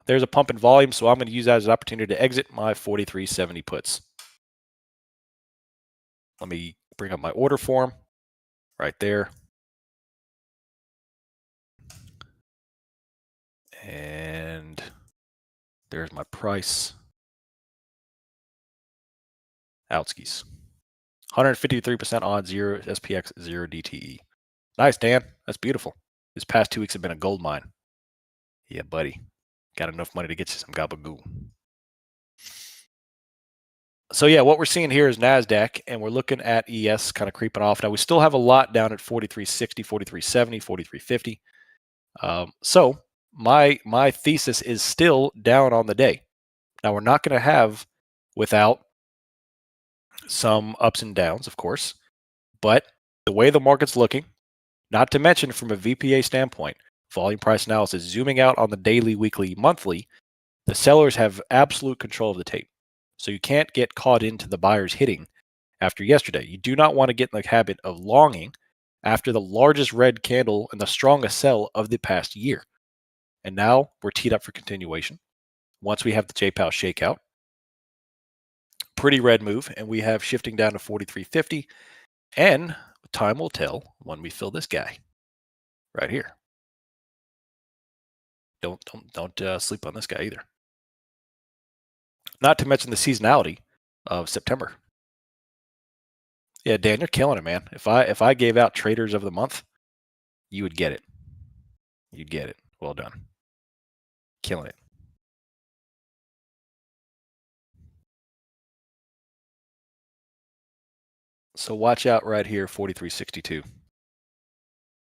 There's a pump in volume, so I'm going to use that as an opportunity to exit my 43.70 puts. Let me bring up my order form right there. And there's my price. Outskis. 153% on 0 SPX 0 DTE. Nice, Dan. That's beautiful. This past 2 weeks have been a gold mine. Yeah, buddy. Got enough money to get you some gabagoo. So yeah, what we're seeing here is NASDAQ, and we're looking at ES kind of creeping off. Now, we still have a lot down at 43.60, 43.70, 43.50. So my thesis is still down on the day. Now, we're not going to have without some ups and downs, of course, but the way the market's looking, not to mention from a VPA standpoint, volume price analysis, zooming out on the daily, weekly, monthly, the sellers have absolute control of the tape. So you can't get caught into the buyers hitting after yesterday. You do not want to get in the habit of longing after the largest red candle and the strongest sell of the past year. And now we're teed up for continuation. Once we have the JPOW shakeout, pretty red move, and we have shifting down to 43.50. And time will tell when we fill this guy right here. Don't sleep on this guy either. Not to mention the seasonality of September. Yeah, Dan, you're killing it, man. If I gave out traders of the month, you would get it. You'd get it. Well done. Killing it. So watch out right here, 43.62.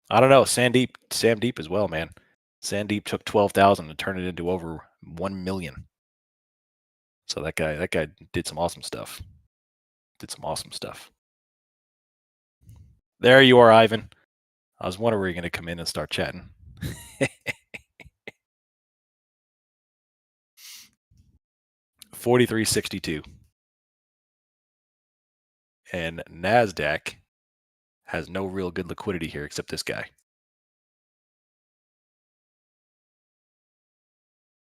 I don't know. Sam Deep as well, man. Sandeep took 12,000 and turned it into over 1 million. So that guy did some awesome stuff. There you are, Ivan. I was wondering where you're going to come in and start chatting. 43.62. And NASDAQ has no real good liquidity here except this guy.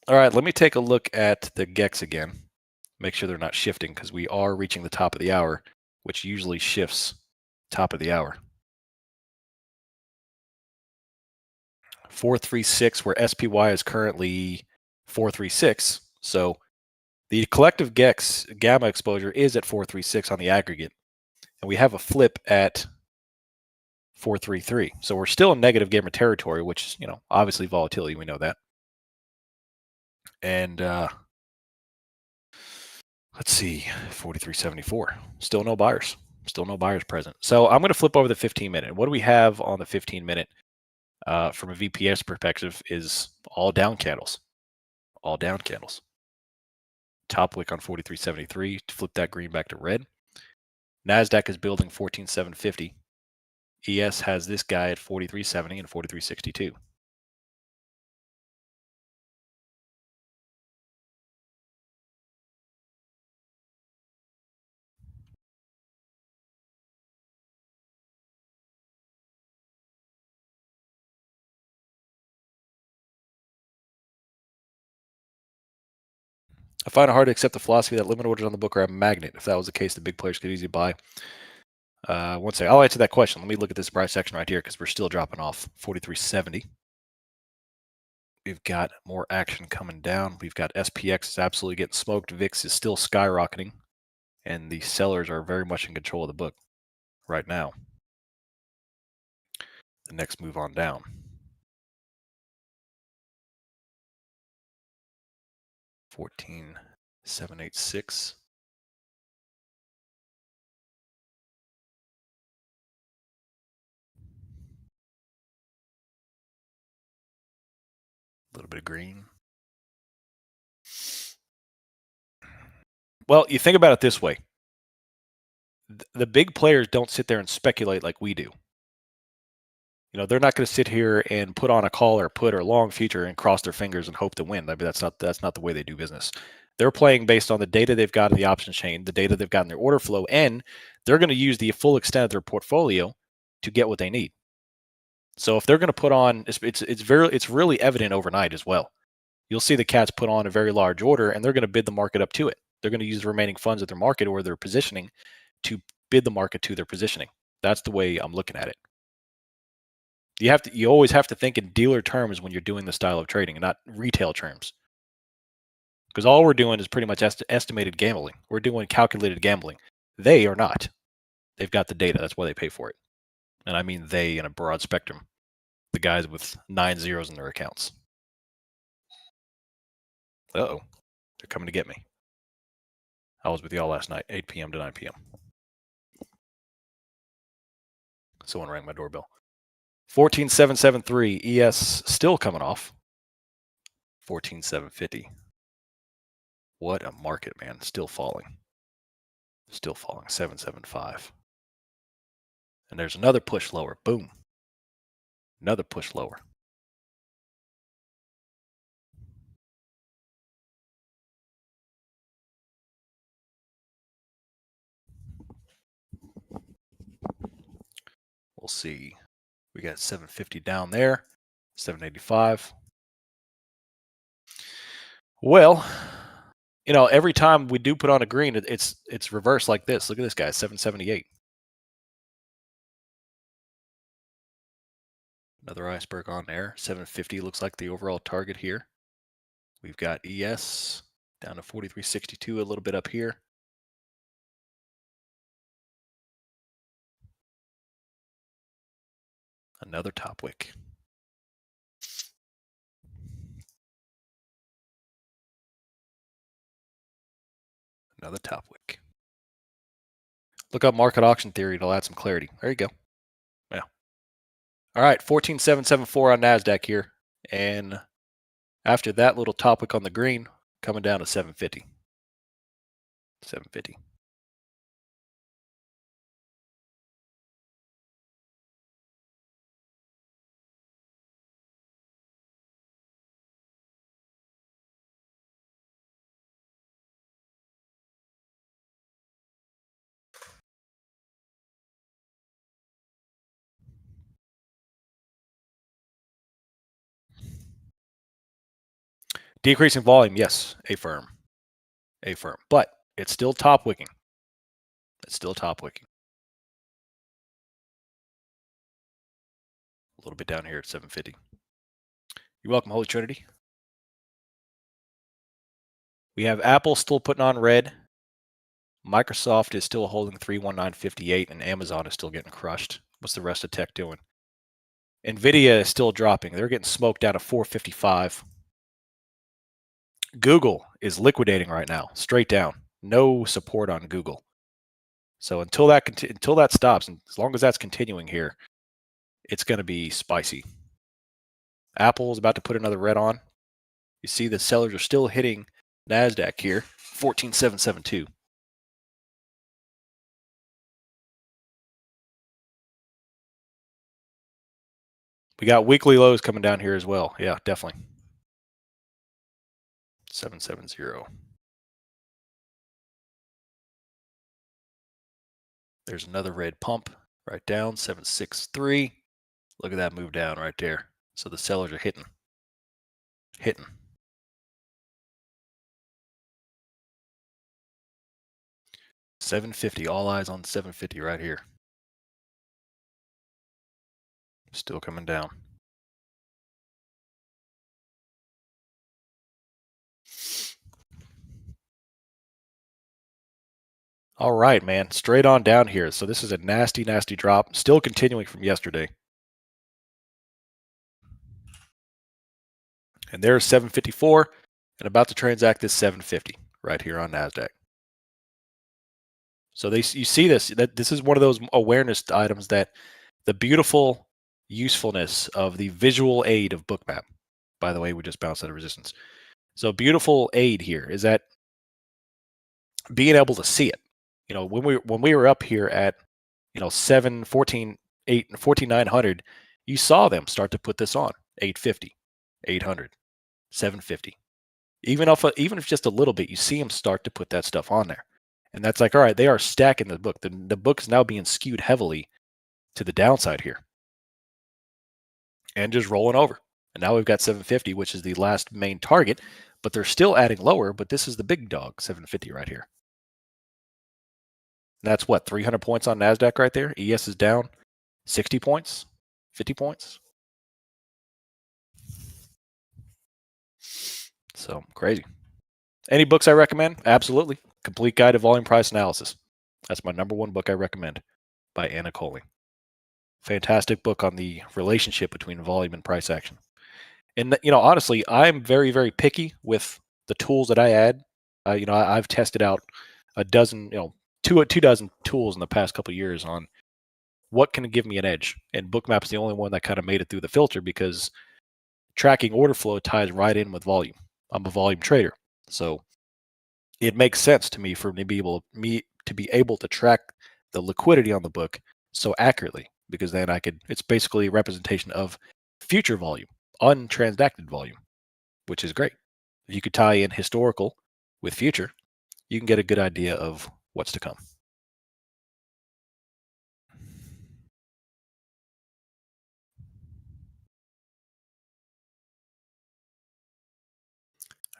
All right, let me take a look at the GEX again. Make sure they're not shifting because we are reaching the top of the hour, which usually shifts top of the hour. 436, where SPY is currently 436. So the collective GEX gamma exposure is at 436 on the aggregate. And we have a flip at 433. So we're still in negative gamma territory, which is, obviously volatility. We know that. And let's see, 43.74. Still no buyers. Still no buyers present. So I'm going to flip over the 15-minute. What do we have on the 15-minute from a VPS perspective is all down candles. All down candles. Top wick on 43.73 to flip that green back to red. NASDAQ is building 14.750. ES has this guy at 43.70 and 43.62. I find it hard to accept the philosophy that limit orders on the book are a magnet. If that was the case, the big players could easily buy. One second. I'll answer that question. Let me look at this price section right here because we're still dropping off. 43.70. We've got more action coming down. We've got SPX is absolutely getting smoked. VIX is still skyrocketing. And the sellers are very much in control of the book right now. The next move on down. 14.786. A little bit of green. Well, you think about it this way. The big players don't sit there and speculate like we do. They're not going to sit here and put on a call or put or long future and cross their fingers and hope to win. I mean, that's not the way they do business. They're playing based on the data they've got in the options chain, the data they've got in their order flow, and they're going to use the full extent of their portfolio to get what they need. So if they're going to put on, it's really evident overnight as well. You'll see the cats put on a very large order, and they're going to bid the market up to it. They're going to use the remaining funds at their market or their positioning to bid the market to their positioning. That's the way I'm looking at it. You always have to think in dealer terms when you're doing the style of trading and not retail terms. Because all we're doing is pretty much estimated gambling. We're doing calculated gambling. They are not. They've got the data. That's why they pay for it. And I mean they in a broad spectrum. The guys with 9 zeros in their accounts. Uh-oh. They're coming to get me. I was with y'all last night, 8 p.m. to 9 p.m. Someone rang my doorbell. 14.773. ES still coming off. 14.750. What a market, man. Still falling. 7.75. And there's another push lower. Boom. Another push lower. see. We got 750 down there, 785. Well, you know, every time we do put on a green, it's reversed like this. Look at this guy, 778. Another iceberg on there. 750 looks like the overall target here. We've got ES down to 43.62, a little bit up here. Another top wick. Another top wick. Look up market auction theory. It'll add some clarity. There you go. Yeah. All right, 14,774 on NASDAQ here. And after that little top wick on the green, coming down to 750. 750. Decreasing volume, yes, a firm. But it's still top wicking. It's still top wicking. A little bit down here at 750. You're welcome, Holy Trinity. We have Apple still putting on red. Microsoft is still holding 319.58, and Amazon is still getting crushed. What's the rest of tech doing? Nvidia is still dropping. They're getting smoked down to 455. Google is liquidating right now, straight down. No support on Google. So until that stops, and as long as that's continuing here, it's going to be spicy. Apple is about to put another red on. You see the sellers are still hitting NASDAQ here, 14,772. We got weekly lows coming down here as well. Yeah, definitely. 770. There's another red pump right down, 763. Look at that move down right there. So the sellers are hitting. 750, all eyes on 750 right here. Still coming down. All right, man, straight on down here. So this is a nasty, nasty drop, still continuing from yesterday. And there's 754 and about to transact this 750 right here on NASDAQ. So you see that this is one of those awareness items that the beautiful usefulness of the visual aid of Bookmap. By the way, we just bounced out of resistance. So beautiful aid here is that being able to see it. You know, when we were up here at 7, 14, 8, 14,900, you saw them start to put this on 850, 800, 750. Even if just a little bit, you see them start to put that stuff on there. And that's like, all right, they are stacking the book. The book is now being skewed heavily to the downside here. And just rolling over. And now we've got 750, which is the last main target, but they're still adding lower, but this is the big dog, 750 right here. And that's what, 300 points on NASDAQ right there? ES is down 60 points, 50 points. So crazy. Any books I recommend? Absolutely. Complete Guide to Volume Price Analysis. That's my #1 book I recommend by Anna Coley. Fantastic book on the relationship between volume and price action. And honestly, I'm very, very picky with the tools that I add. I've tested out a dozen, two dozen tools in the past couple of years on what can give me an edge. And Bookmap is the only one that kind of made it through the filter because tracking order flow ties right in with volume. I'm a volume trader, so it makes sense to me for me to be able to track the liquidity on the book so accurately, because then it's basically a representation of future volume, untransacted volume, which is great. If you could tie in historical with future, you can get a good idea of what's to come.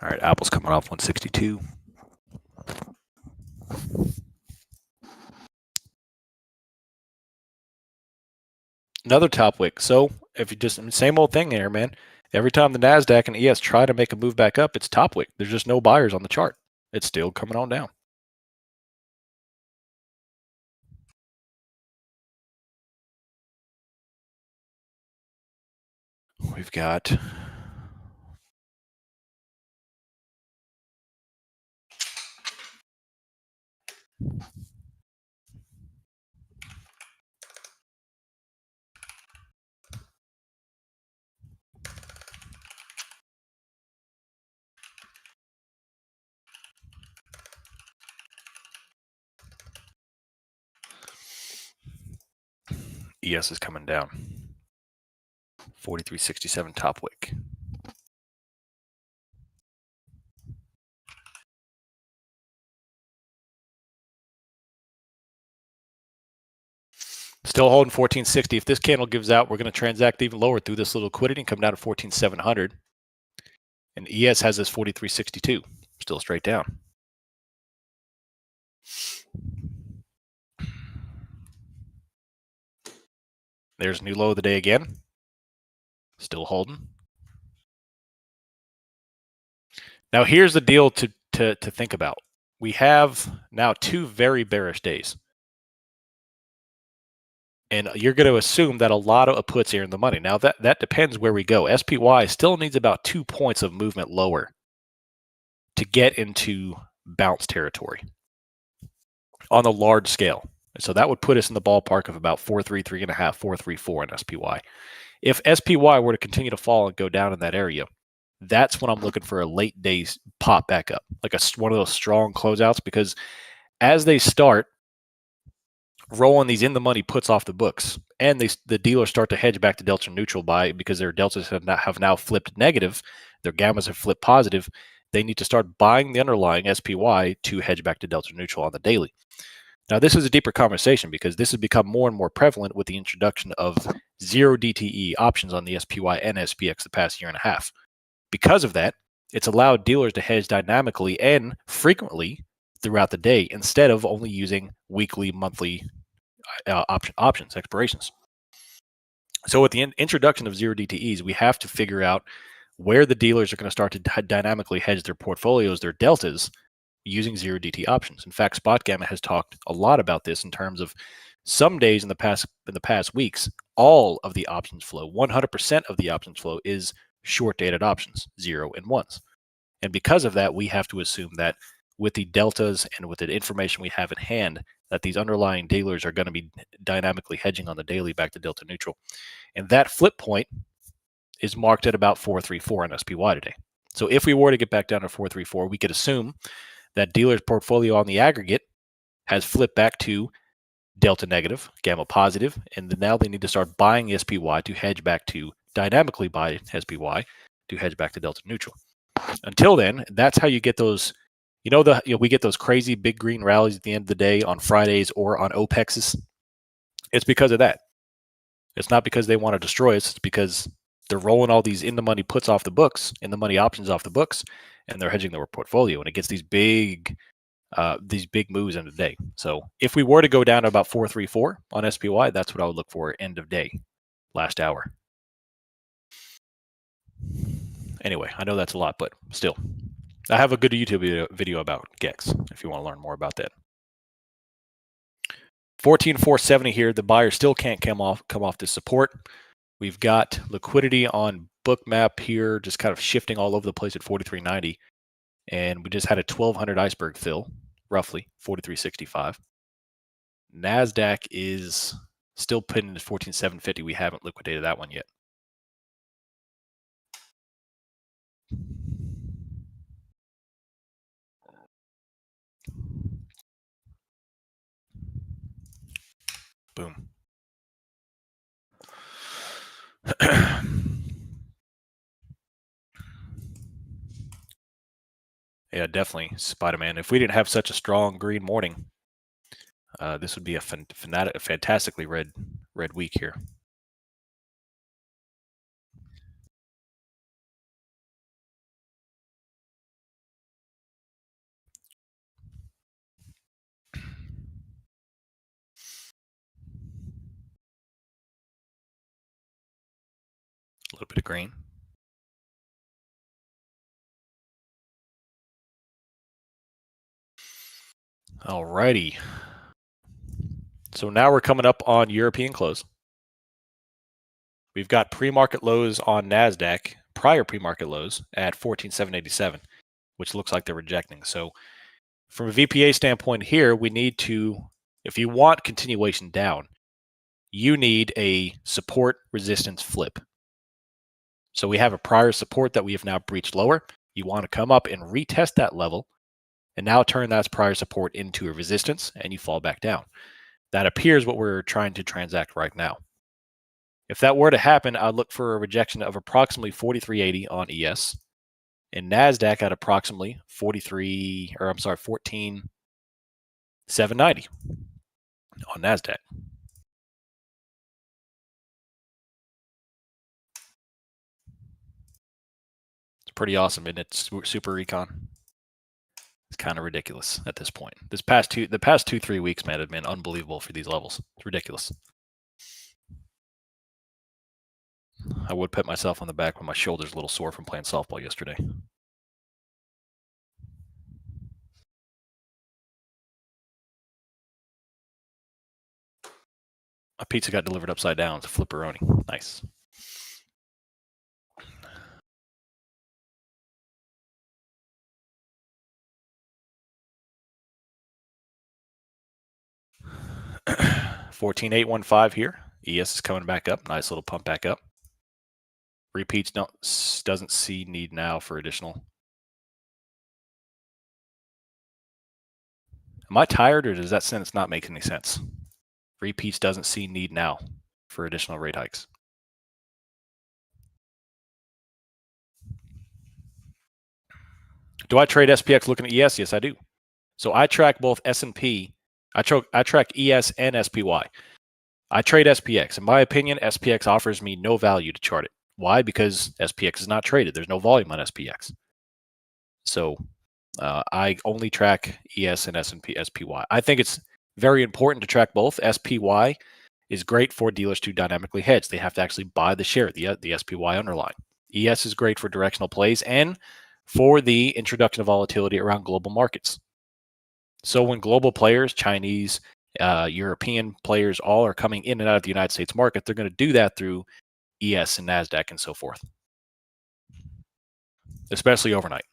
All right, Apple's coming off 162. Another top wick. So if you just same old thing there, man. Every time the Nasdaq and ES try to make a move back up, it's top wick. There's just no buyers on the chart. It's still coming on down. We've got ES is coming down. 43.67 top wick. Still holding 1460. If this candle gives out, we're going to transact even lower through this little liquidity and come down to 14,700. And ES has this 43.62, still straight down. There's new low of the day again. Still holding. Now here's the deal to think about. We have now 2 very bearish days. And you're going to assume that a lot of puts are in the money. Now that depends where we go. SPY still needs about 2 points of movement lower to get into bounce territory on a large scale. So that would put us in the ballpark of about 433.5, 434 in SPY. If SPY were to continue to fall and go down in that area, that's when I'm looking for a late day pop back up, like one of those strong closeouts, because as they start rolling these in the money puts off the books, and the dealers start to hedge back to delta neutral because their deltas have now flipped negative, their gammas have flipped positive, they need to start buying the underlying SPY to hedge back to delta neutral on the daily. Now, this is a deeper conversation because this has become more and more prevalent with the introduction of 0 DTE options on the SPY and SPX the past year and a half. Because of that, it's allowed dealers to hedge dynamically and frequently throughout the day instead of only using weekly, monthly options, expirations. So with the introduction of 0 DTEs, we have to figure out where the dealers are going to start to dynamically hedge their portfolios, their deltas, using 0 DT options. In fact, Spot Gamma has talked a lot about this in terms of some days in the past weeks, all of the options flow, 100% of the options flow is short dated options, 0 and 1s. And because of that, we have to assume that with the deltas and with the information we have at hand, that these underlying dealers are going to be dynamically hedging on the daily back to delta neutral. And that flip point is marked at about 434 on SPY today. So if we were to get back down to 434, we could assume that dealer's portfolio on the aggregate has flipped back to delta negative, gamma positive, and now they need to start buying SPY to hedge back to dynamically buy SPY to hedge back to delta neutral. Until then, that's how you get those. We get those crazy big green rallies at the end of the day on Fridays or on OPEXs. It's because of that. It's not because they want to destroy us. It's because they're rolling all these in the money puts off the books, in the money options off the books, and they're hedging their portfolio, and it gets these big moves in a day. So if we were to go down to about 434 on SPY, that's what I would look for end of day, last hour. Anyway, I know that's a lot, but still. I have a good YouTube video about GEX if you want to learn more about that. 14,470 here. The buyer still can't come off this support. We've got liquidity on Bookmap here, just kind of shifting all over the place at 43.90. And we just had a 1,200 iceberg fill, roughly 43.65. NASDAQ is still pinned at 14,750. We haven't liquidated that one yet. Boom. Yeah, definitely, Spider-Man. If we didn't have such a strong green morning, this would be a fantastically red week here. A little bit of green. Alrighty. So now we're coming up on European close. We've got pre-market lows on NASDAQ, prior pre-market lows at 14,787, which looks like they're rejecting. So from a VPA standpoint here, we need to, if you want continuation down, you need a support resistance flip. So we have a prior support that we have now breached lower. You want to come up and retest that level and now turn that prior support into a resistance and you fall back down. That appears what we're trying to transact right now. If that were to happen, I'd look for a rejection of approximately 4380 on ES and NASDAQ at approximately 14,790 on NASDAQ. It's pretty awesome, isn't it? Super recon. It's kind of ridiculous at this point. The past 2-3 weeks, man, have been unbelievable for these levels. It's ridiculous. I would pat myself on the back when my shoulder's a little sore from playing softball yesterday. A pizza got delivered upside down. It's a flipperoni. Nice. $14,815 here. ES is coming back up. Nice little pump back up. Repeats doesn't see need now for additional. Am I tired, or does that sentence not make any sense? Repeats doesn't see need now for additional rate hikes. Do I trade SPX looking at ES? Yes, I do. So I track both S&P. I track ES and SPY. I trade SPX. In my opinion, SPX offers me no value to chart it. Why? Because SPX is not traded. There's no volume on SPX. So I only track ES and S&P SPY. I think it's very important to track both. SPY is great for dealers to dynamically hedge. They have to actually buy the share, the SPY underlying. ES is great for directional plays and for the introduction of volatility around global markets. So when global players, Chinese, European players, all are coming in and out of the United States market, they're going to do that through ES and NASDAQ and so forth, especially overnight.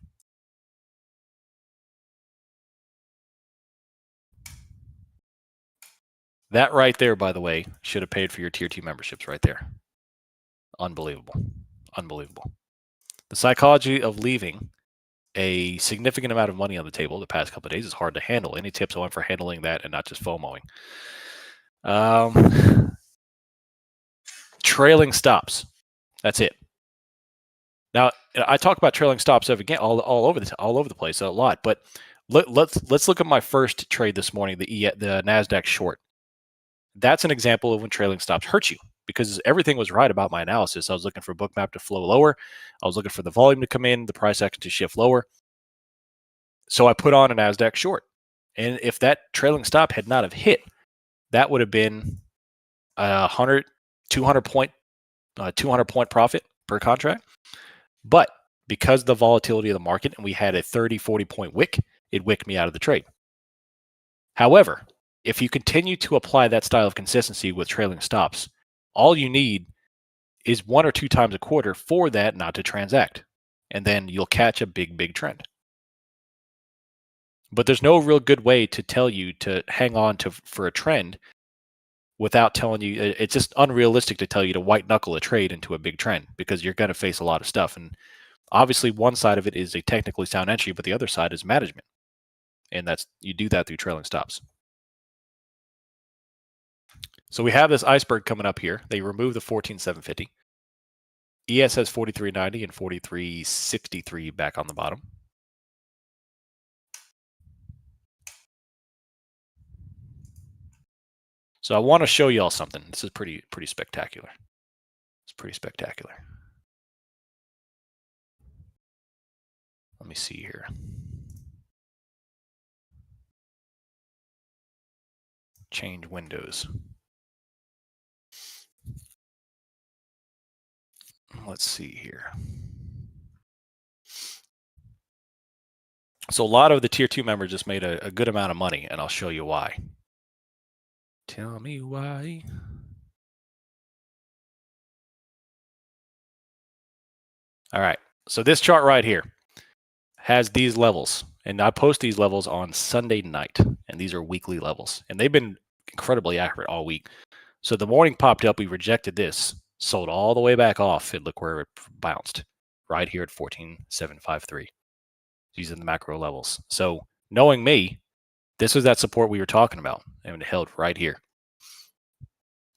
That right there, by the way, should have paid for your Tier 2 memberships right there. Unbelievable. Unbelievable. The psychology of leaving a significant amount of money on the table the past couple of days is hard to handle. Any tips on for handling that and not just FOMOing? Trailing stops. That's it. Now, I talk about trailing stops again all over the place a lot, but let's look at my first trade this morning, the NASDAQ short. That's an example of when trailing stops hurt you because everything was right about my analysis. I was looking for Bookmap to flow lower. I was looking for the volume to come in, the price action to shift lower. So I put on a NASDAQ short. And if that trailing stop had not have hit, that would have been 200 point profit per contract. But because of the volatility of the market and we had a 30, 40 point wick, it wicked me out of the trade. However, if you continue to apply that style of consistency with trailing stops, all you need is 1 or 2 times a quarter for that not to transact. And then you'll catch a big trend. But there's no real good way to tell you to hang on for a trend without telling you. It's just unrealistic to tell you to white knuckle a trade into a big trend because you're going to face a lot of stuff. And obviously one side of it is a technically sound entry, but the other side is management. And you do that through trailing stops. So we have this iceberg coming up here. They remove the 14,750. ES has 43.90 and 43.63 back on the bottom. So I want to show y'all something. This is pretty spectacular. It's pretty spectacular. Let me see here. Change windows. let's see here. So a lot of the tier 2 members just made a good amount of money, and I'll show you why. Tell me why. All right, so this chart right here has these levels, and I post these levels on Sunday night, and these are weekly levels, and they've been incredibly accurate all week. So the morning popped up, we rejected this, sold all the way back off, and look where it bounced, right here at 14,753. These are the macro levels. So knowing me, this was that support we were talking about, and it held right here.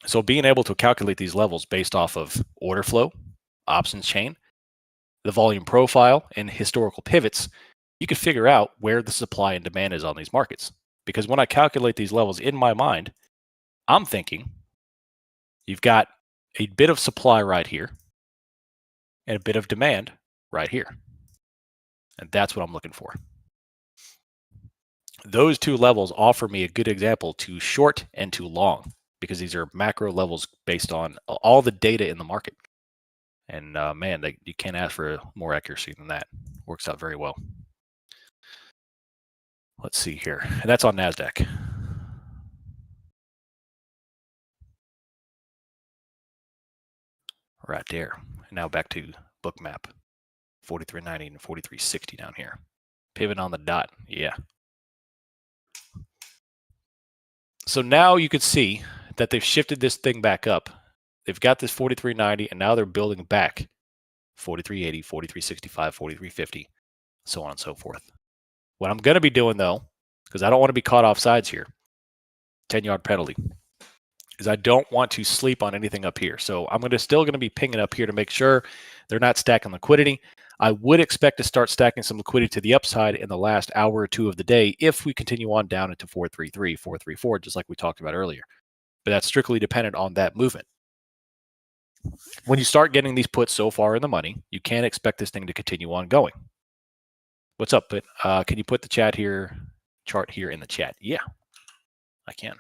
So being able to calculate these levels based off of order flow, options chain, the volume profile, and historical pivots, you can figure out where the supply and demand is on these markets. Because when I calculate these levels in my mind, I'm thinking you've got a bit of supply right here and a bit of demand right here. And that's what I'm looking for. Those two levels offer me a good example to short and to long, because these are macro levels based on all the data in the market. And man, you can't ask for more accuracy than that. Works out very well. Let's see here. And that's on NASDAQ. Right there. And now back to Bookmap. 43.90 and 43.60 down here. Pivot on the dot. Yeah. So now you could see that they've shifted this thing back up. They've got this 43.90, and now they're building back 43.80, 43.65, 43.50, so on and so forth. What I'm going to be doing, though, because I don't want to be caught off sides here, 10-yard penalty, is I don't want to sleep on anything up here. So I'm still going to be pinging up here to make sure they're not stacking liquidity. I would expect to start stacking some liquidity to the upside in the last hour or two of the day if we continue on down into 433, 434, just like we talked about earlier. But that's strictly dependent on that movement. When you start getting these puts so far in the money, you can't expect this thing to continue on going. What's up? But can you put the chart here in the chat? Yeah, I can.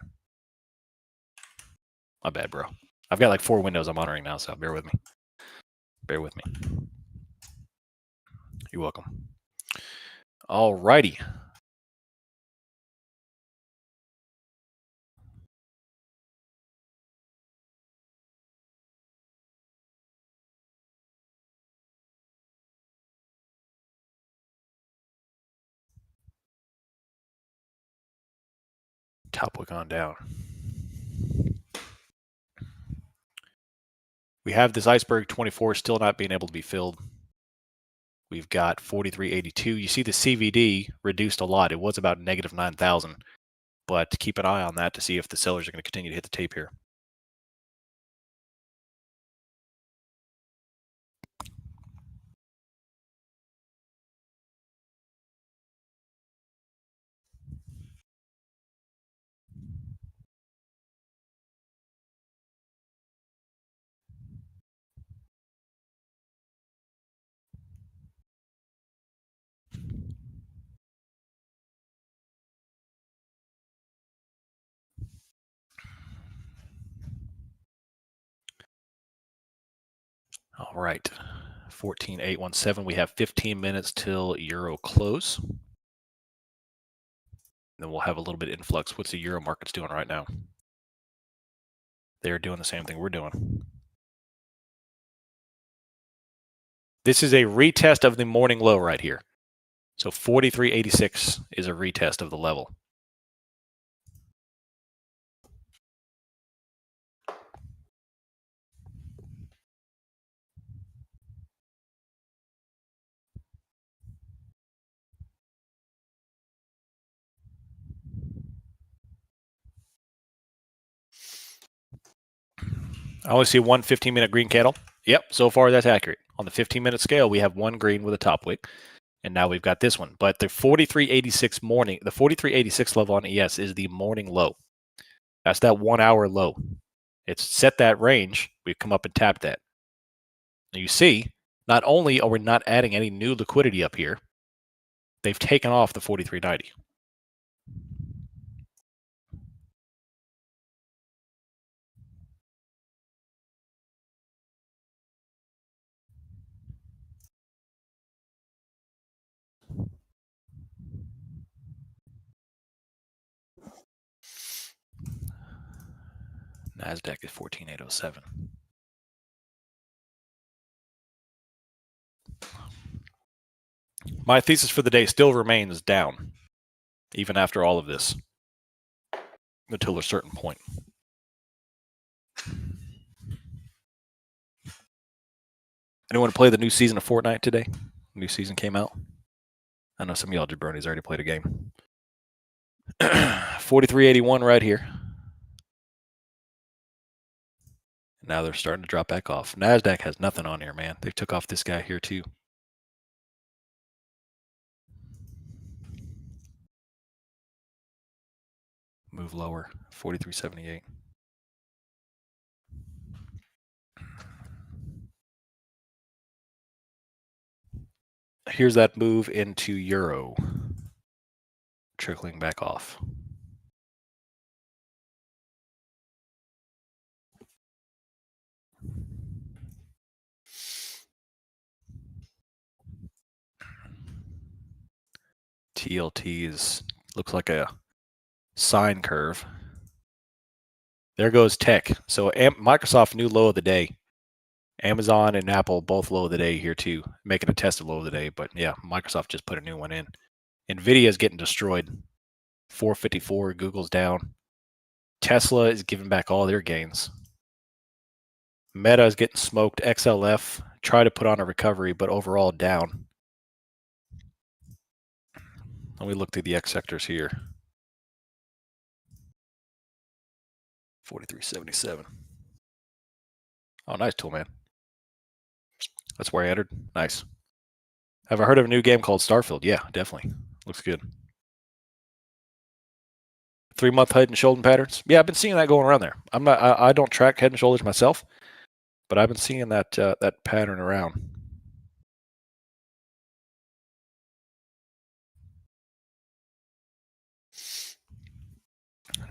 My bad, bro. I've got like 4 windows I'm monitoring now, so bear with me. Bear with me. You're welcome. All righty. Top wick on down. We have this iceberg 24 still not being able to be filled. We've got 43.82. You see the CVD reduced a lot. It was about negative 9,000, but keep an eye on that to see if the sellers are going to continue to hit the tape here. All right, 14,817. We have 15 minutes till Euro close. Then we'll have a little bit of influx. What's the Euro markets doing right now? They're doing the same thing we're doing. This is a retest of the morning low right here. So 43.86 is a retest of the level. I only see one 15-minute green candle. Yep, so far that's accurate. On the 15-minute scale, we have one green with a top wick, and now we've got this one. But the 43.86 morning, the 43.86 level on ES is the morning low. That's that 1 hour low. It's set that range. We've come up and tapped that. Now you see, not only are we not adding any new liquidity up here, they've taken off the 43.90. NASDAQ is 14,807. My thesis for the day still remains down, even after all of this, until a certain point. Anyone play the new season of Fortnite today? New season came out. I know some of y'all jabronis already played a game. 43.81 right here. Now they're starting to drop back off. NASDAQ has nothing on here, man. They took off this guy here too. Move lower, 43.78. Here's that move into euro, trickling back off. TLT looks like a sine curve. There goes tech. So Microsoft new low of the day. Amazon and Apple both low of the day here too, making a test of low of the day. But yeah, Microsoft just put a new one in. Nvidia is getting destroyed. 454. Google's down. Tesla is giving back all their gains. Meta is getting smoked. XLF try to put on a recovery, but overall down. Let me look through the X sectors here. 43.77. Oh, nice tool, man. That's where I entered. Nice. Have I heard of a new game called Starfield? Yeah, definitely. Looks good. 3-month head and shoulder patterns. Yeah, I've been seeing that going around there. I don't track head and shoulders myself, but I've been seeing that that pattern around.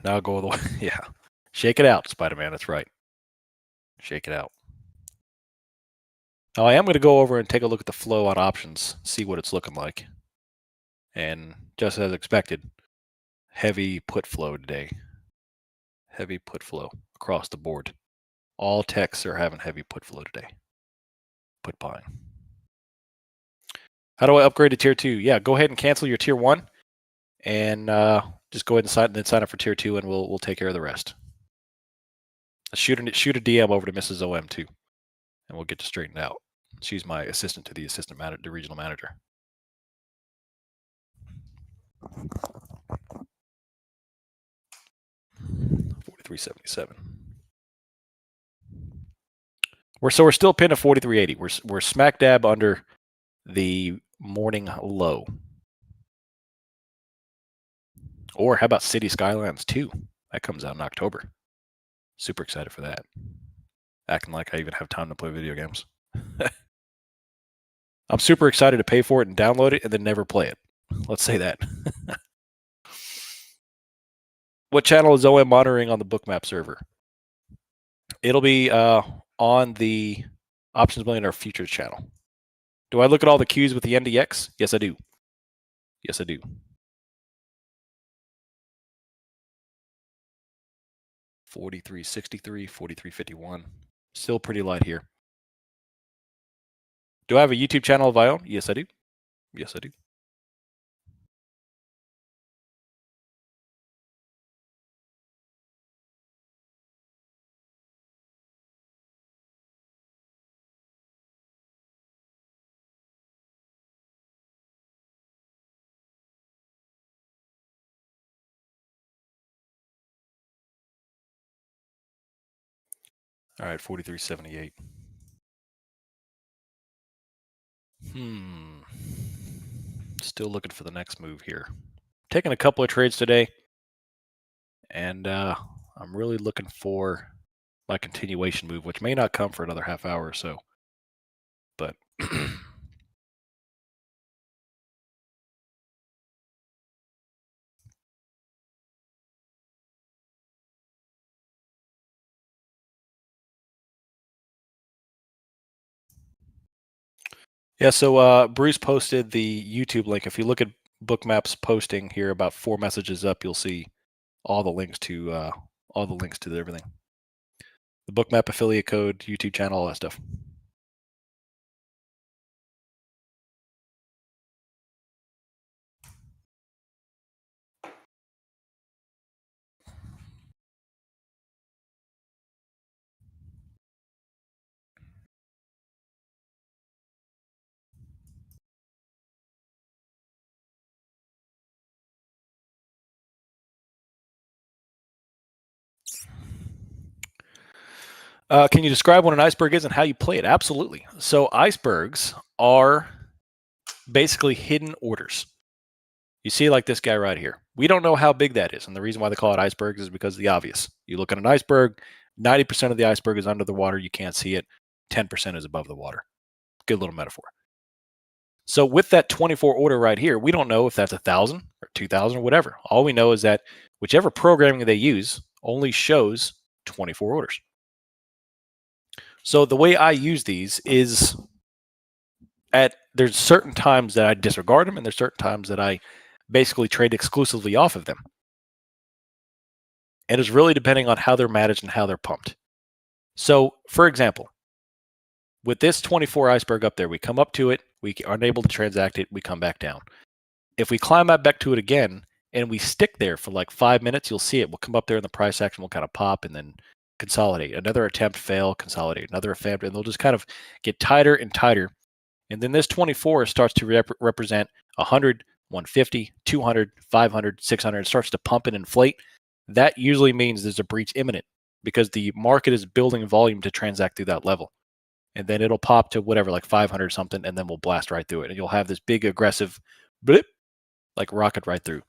Now go the way. Yeah. Shake it out, Spider-Man. That's right. Shake it out. Now I am going to go over and take a look at the flow on options, see what it's looking like. And just as expected, heavy put flow today. Heavy put flow across the board. All techs are having heavy put flow today. Put buying. How do I upgrade to tier 2? Yeah, go ahead and cancel your tier 1 and just go ahead and sign up for tier 2 and we'll take care of the rest. Shoot a DM over to Mrs. OM too, and we'll get to straighten it out. She's my assistant to the the regional manager. $43.77. We're still pinned at 43.80. We're smack dab under the morning low. Or how about City Skylines 2? That comes out in October. Super excited for that. Acting like I even have time to play video games. I'm super excited to pay for it and download it and then never play it. Let's say that. What channel is OM monitoring on the Bookmap server? It'll be on the Options Millionaire Futures channel. Do I look at all the cues with the NDX? Yes, I do. Yes, I do. 43.63, 43.51. Still pretty light here. Do I have a YouTube channel of my own? Yes, I do. Yes, I do. All right, 43.78. Still looking for the next move here. Taking a couple of trades today, and I'm really looking for my continuation move, which may not come for another half hour or so. But yeah, so Bruce posted the YouTube link. If you look at Bookmap's posting here, about 4 messages up, you'll see all the links to everything. The Bookmap affiliate code, YouTube channel, all that stuff. Can you describe what an iceberg is and how you play it? Absolutely. So icebergs are basically hidden orders. You see like this guy right here. We don't know how big that is. And the reason why they call it icebergs is because of the obvious. You look at an iceberg, 90% of the iceberg is under the water. You can't see it. 10% is above the water. Good little metaphor. So with that 24 order right here, we don't know if that's 1,000 or 2,000 or whatever. All we know is that whichever programming they use only shows 24 orders. So the way I use these is there's certain times that I disregard them and there's certain times that I basically trade exclusively off of them. And it's really depending on how they're managed and how they're pumped. So for example, with this 24 iceberg up there, we come up to it, we are unable to transact it, we come back down. If we climb back to it again and we stick there for like 5 minutes, you'll see it. We'll come up there in the price action, we'll kind of pop and then consolidate. Another attempt, fail, consolidate. Another attempt, and they'll just kind of get tighter and tighter. And then this 24 starts to represent 100, 150, 200, 500, 600. It starts to pump and inflate. That usually means there's a breach imminent because the market is building volume to transact through that level. And then it'll pop to whatever, like 500 something, and then we'll blast right through it. And you'll have this big aggressive blip, like rocket right through.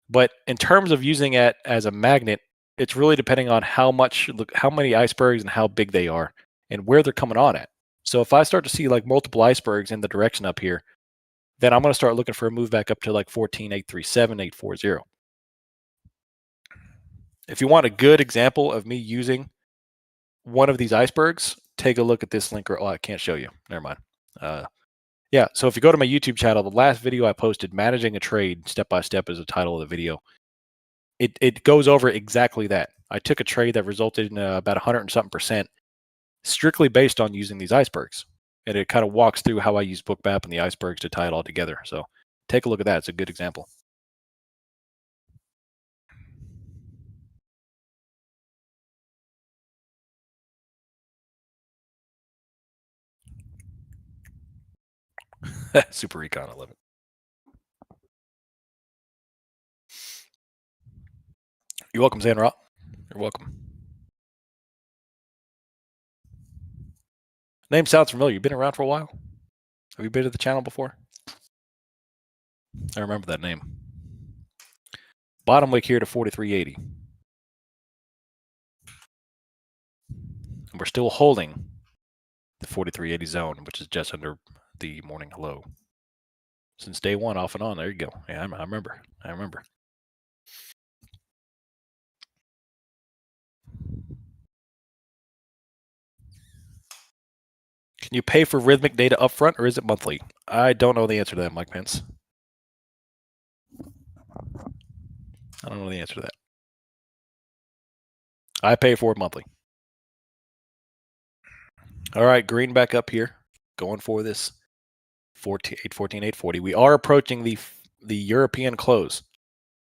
But in terms of using it as a magnet, it's really depending on how many icebergs and how big they are and where they're coming on at. So if I start to see like multiple icebergs in the direction up here, then I'm going to start looking for a move back up to like 14,837, 840. If you want a good example of me using one of these icebergs, take a look at this link. Oh, I can't show you. Never mind. Yeah, so if you go to my YouTube channel, the last video I posted, Managing a Trade Step by Step, is the title of the video. It goes over exactly that. I took a trade that resulted in about 100 and something percent strictly based on using these icebergs. And it kind of walks through how I use Bookmap and the icebergs to tie it all together. So take a look at that. It's a good example. Super Recon, I love it. You're welcome, Zanrot. You're welcome. Name sounds familiar. You've been around for a while? Have you been to the channel before? I remember that name. Bottom wick here to 43.80. And we're still holding the 43.80 zone, which is just under the morning low. Since day one, off and on. There you go. Yeah, I remember. I remember. Can you pay for rhythmic data upfront, or is it monthly? I don't know the answer to that, Mike Pence. I don't know the answer to that. I pay for it monthly. All right, green back up here. Going for this 840. We are approaching the European close.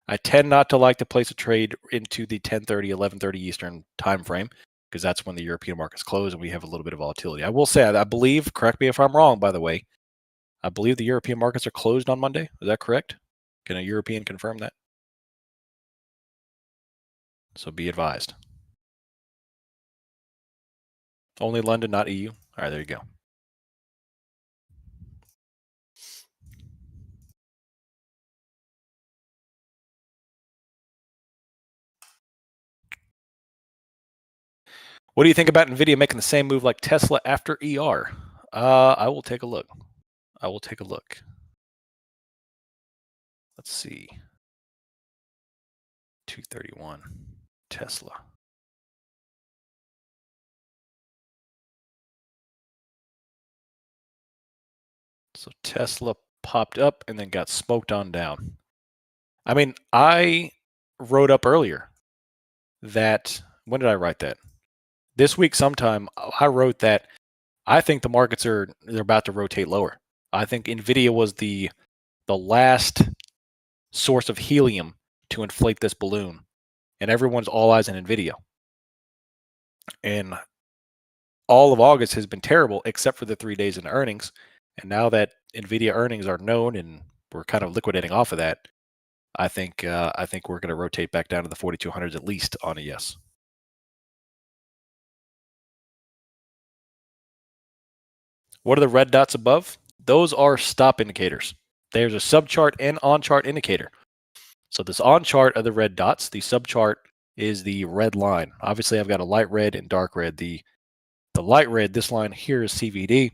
I tend not to like to place a trade into the 10:30, 11:30 Eastern time frame because that's when the European markets close and we have a little bit of volatility. I will say, I believe, correct me if I'm wrong, by the way, I believe the European markets are closed on Monday. Is that correct? Can a European confirm that? So be advised. Only London, not EU. All right, there you go. What do you think about NVIDIA making the same move like Tesla after ER? I will take a look. I will take a look. Let's see. 231. Tesla. So Tesla popped up and then got smoked on down. I mean, I wrote up earlier that, when did I write that? this week sometime, I wrote that I think the markets they're about to rotate lower. I think Nvidia was the last source of helium to inflate this balloon, and everyone's all eyes on Nvidia. And all of August has been terrible except for the 3 days in earnings. And now that Nvidia earnings are known and we're kind of liquidating off of that, I think we're going to rotate back down to the 4200s at least on a yes. What are the red dots above? Those are stop indicators. There's a subchart and on-chart indicator. So this on-chart are the red dots. The subchart is the red line. Obviously, I've got a light red and dark red. The light red, this line here is CVD.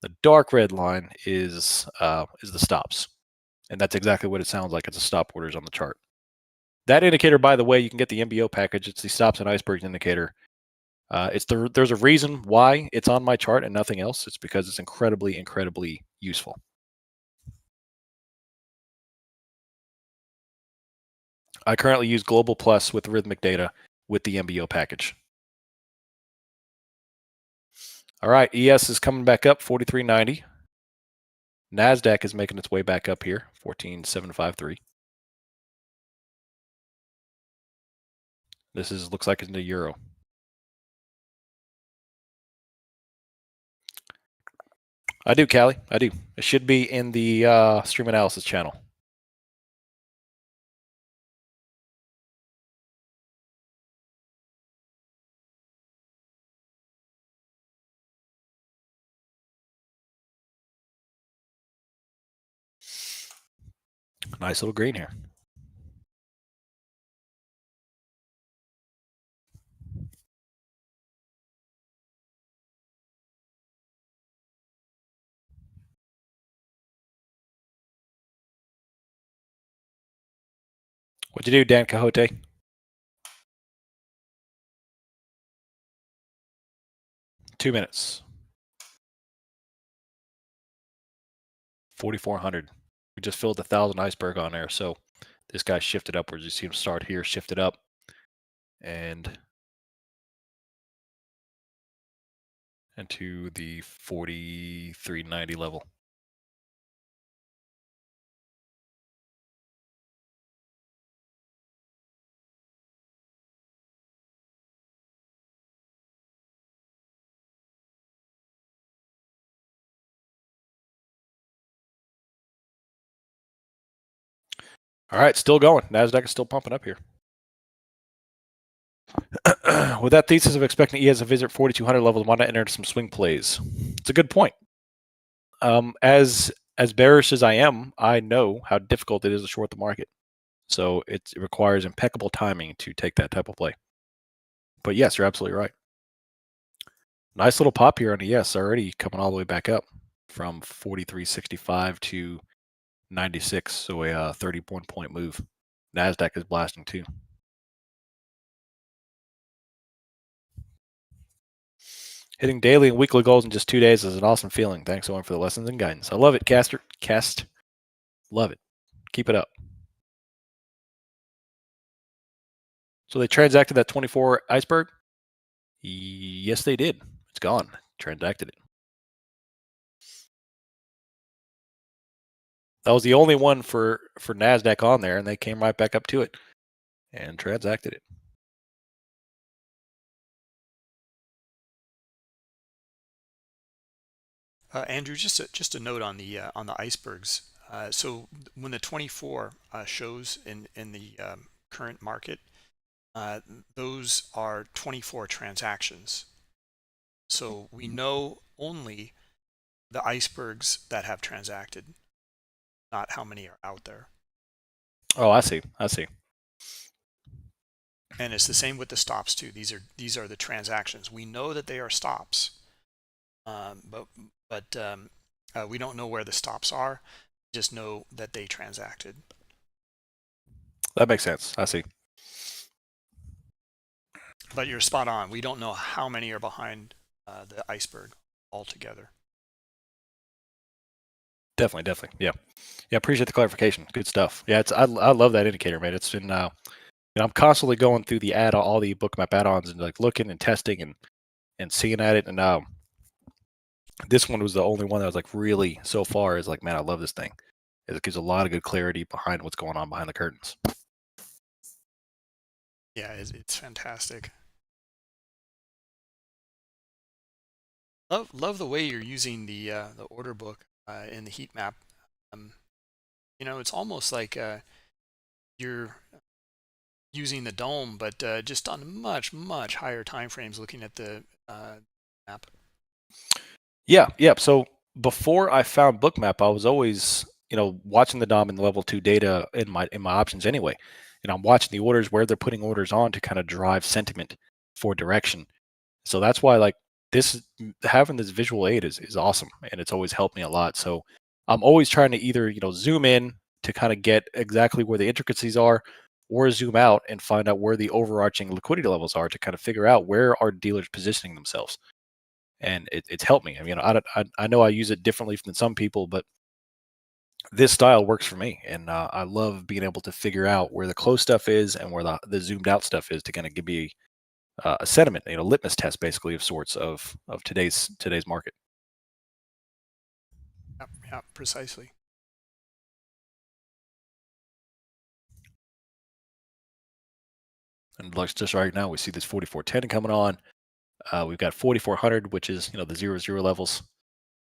The dark red line is the stops. And that's exactly what it sounds like. It's a stop orders on the chart. That indicator, by the way, you can get the MBO package. It's the stops and icebergs indicator. There's a reason why it's on my chart and nothing else. It's because it's incredibly, incredibly useful. I currently use Global Plus with Rhythmic Data with the MBO package. All right, ES is coming back up, 43.90. NASDAQ is making its way back up here, 14.753. This looks like it's in the euro. I do, Callie. I do. It should be in the stream analysis channel. Nice little green here. What'd you do, Dan Quixote? Two minutes. 4,400. We just filled 1,000 iceberg on there, so this guy shifted upwards. You see him start here, shifted up, and into the 43.90 level. All right, still going. NASDAQ is still pumping up here. With that thesis of expecting ES to visit 4,200 levels, why not enter some swing plays? It's a good point. As bearish as I am, I know how difficult it is to short the market. So it requires impeccable timing to take that type of play. But yes, you're absolutely right. Nice little pop here on ES already coming all the way back up from 43.65 to 96. So a 31 point move. NASDAQ is blasting too. Hitting daily and weekly goals in just 2 days is an awesome feeling. Thanks, Owen, for the lessons and guidance. I love it, Cast. Love it. Keep it up. So they transacted that 24 iceberg? Yes, they did. It's gone. Transacted it. That was the only one for NASDAQ on there, and they came right back up to it and transacted it. Andrew, just a note on the icebergs. So when the 24 shows in the current market, those are 24 transactions. So we know only the icebergs that have transacted, not how many are out there. Oh, I see. I see. And it's the same with the stops too. These are the transactions. We know that they are stops, but we don't know where the stops are. We just know that they transacted. That makes sense. I see. But you're spot on. We don't know how many are behind the iceberg altogether. Definitely. Yeah. Appreciate the clarification. Good stuff. Yeah, I love that indicator, man. It's been I'm constantly going through all the Bookmap add-ons and like looking and testing, and and seeing at it. And this one was the only one that was like really so far is like, man, I love this thing. It gives a lot of good clarity behind what's going on behind the curtains. Yeah, it's fantastic. Love the way you're using the order book in the heat map. You know, it's almost like you're using the dome, but just on much higher time frames, looking at the map. Yeah. So before I found Bookmap, I was always, watching the DOM and the level 2 data in my options anyway. And I'm watching the orders, where they're putting orders on to kind of drive sentiment for direction. So that's why, like, this, having this visual aid is awesome, and it's always helped me a lot. So I'm always trying to either, zoom in to kind of get exactly where the intricacies are, or zoom out and find out where the overarching liquidity levels are to kind of figure out where are dealers positioning themselves. And it's helped me. I mean, I know I use it differently than some people, but this style works for me, and I love being able to figure out where the close stuff is and where the zoomed out stuff is to kind of give me a sentiment, litmus test basically of sorts of today's market. Yeah, precisely. And looks just right now, we see this 4410 coming on. We've got 4400, which is the 0 levels,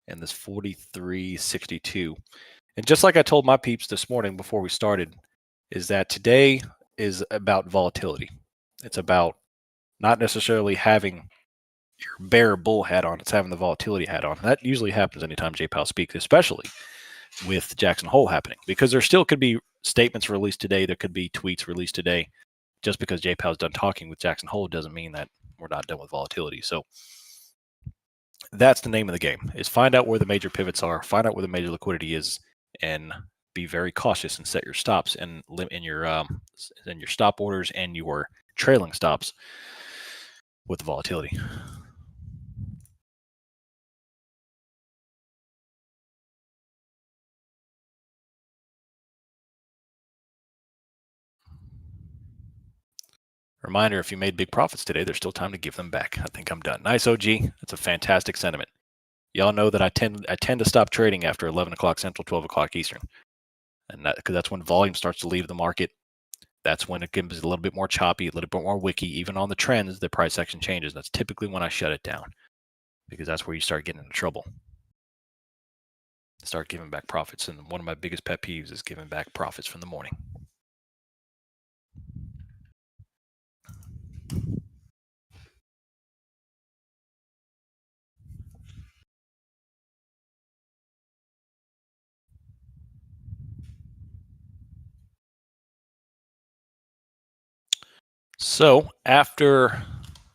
and this 4362. And just like I told my peeps this morning before we started, is that today is about volatility. It's about not necessarily having your bear bull hat on, it's having the volatility hat on. And that usually happens anytime J Powell speaks, especially with Jackson Hole happening, because there still could be statements released today, there could be tweets released today. Just because J Powell's done talking with Jackson Hole doesn't mean that we're not done with volatility. So that's the name of the game, is find out where the major pivots are, find out where the major liquidity is, and be very cautious and set your stops and in your stop orders and your trailing stops with the volatility. Reminder, if you made big profits today, there's still time to give them back. I think I'm done. Nice, OG. That's a fantastic sentiment. Y'all know that I tend to stop trading after 11 o'clock Central, 12 o'clock Eastern. And because that's when volume starts to leave the market. That's when it gets a little bit more choppy, a little bit more wicky. Even on the trends, the price action changes. That's typically when I shut it down, because that's where you start getting into trouble. Start giving back profits. And one of my biggest pet peeves is giving back profits from the morning. So after a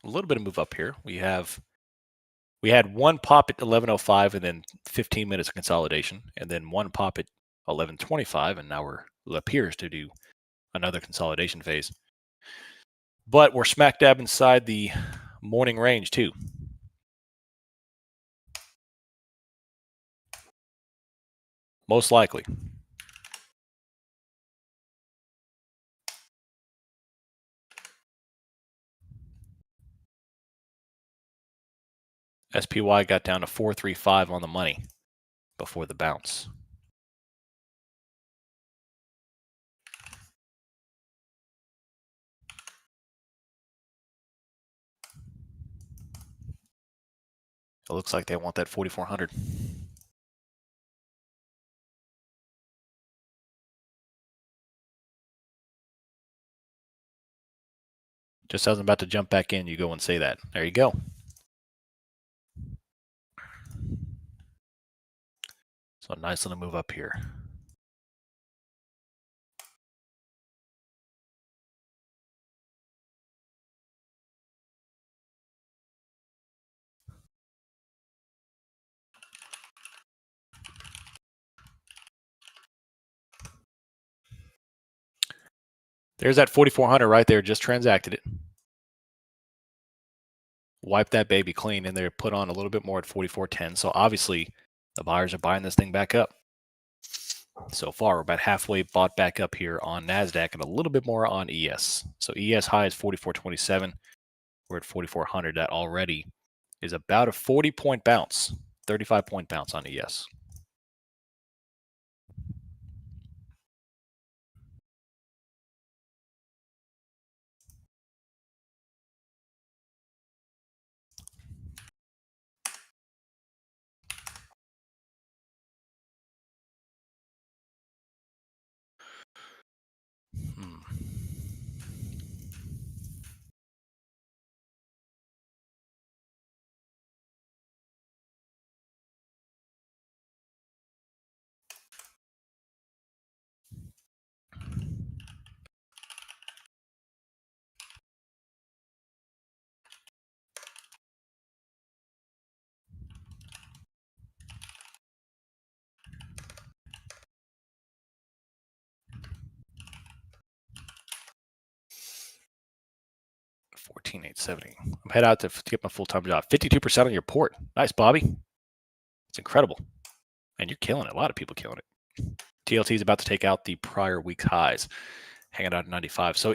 little bit of move up here, we had one pop at 11:05 and then 15 minutes of consolidation, and then one pop at 11:25, and now it appears to do another consolidation phase. But we're smack dab inside the morning range too. Most likely. SPY got down to 435 on the money before the bounce. It looks like they want that 4,400. Just as I'm about to jump back in, you go and say that. There you go. So nice little move up here. There's that 4,400 right there. Just transacted it. Wipe that baby clean, and they're put on a little bit more at 44.10. So obviously the buyers are buying this thing back up. So far, we're about halfway bought back up here on NASDAQ and a little bit more on ES. So ES high is 44.27. We're at 4,400. That already is about a 40-point bounce, 35-point bounce on ES. Hmm. 14,870. I'm head out to get my full-time job. 52% on your port. Nice, Bobby. It's incredible. And you're killing it. A lot of people killing it. TLT is about to take out the prior week's highs, hanging out at 95. So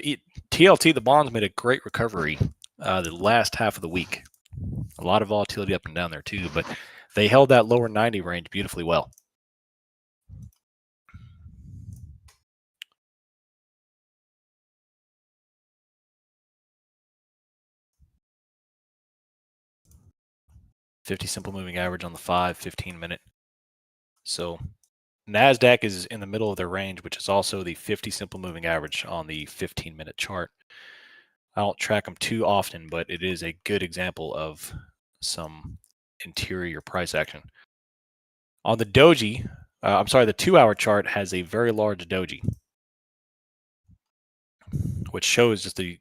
TLT, the bonds made a great recovery the last half of the week. A lot of volatility up and down there too, but they held that lower 90 range beautifully well. $50 simple moving average on the 15 minute. So NASDAQ is in the middle of their range, which is also the 50 simple moving average on the 15-minute chart. I don't track them too often, but it is a good example of some interior price action. On the doji, the 2-hour chart has a very large doji, which shows just the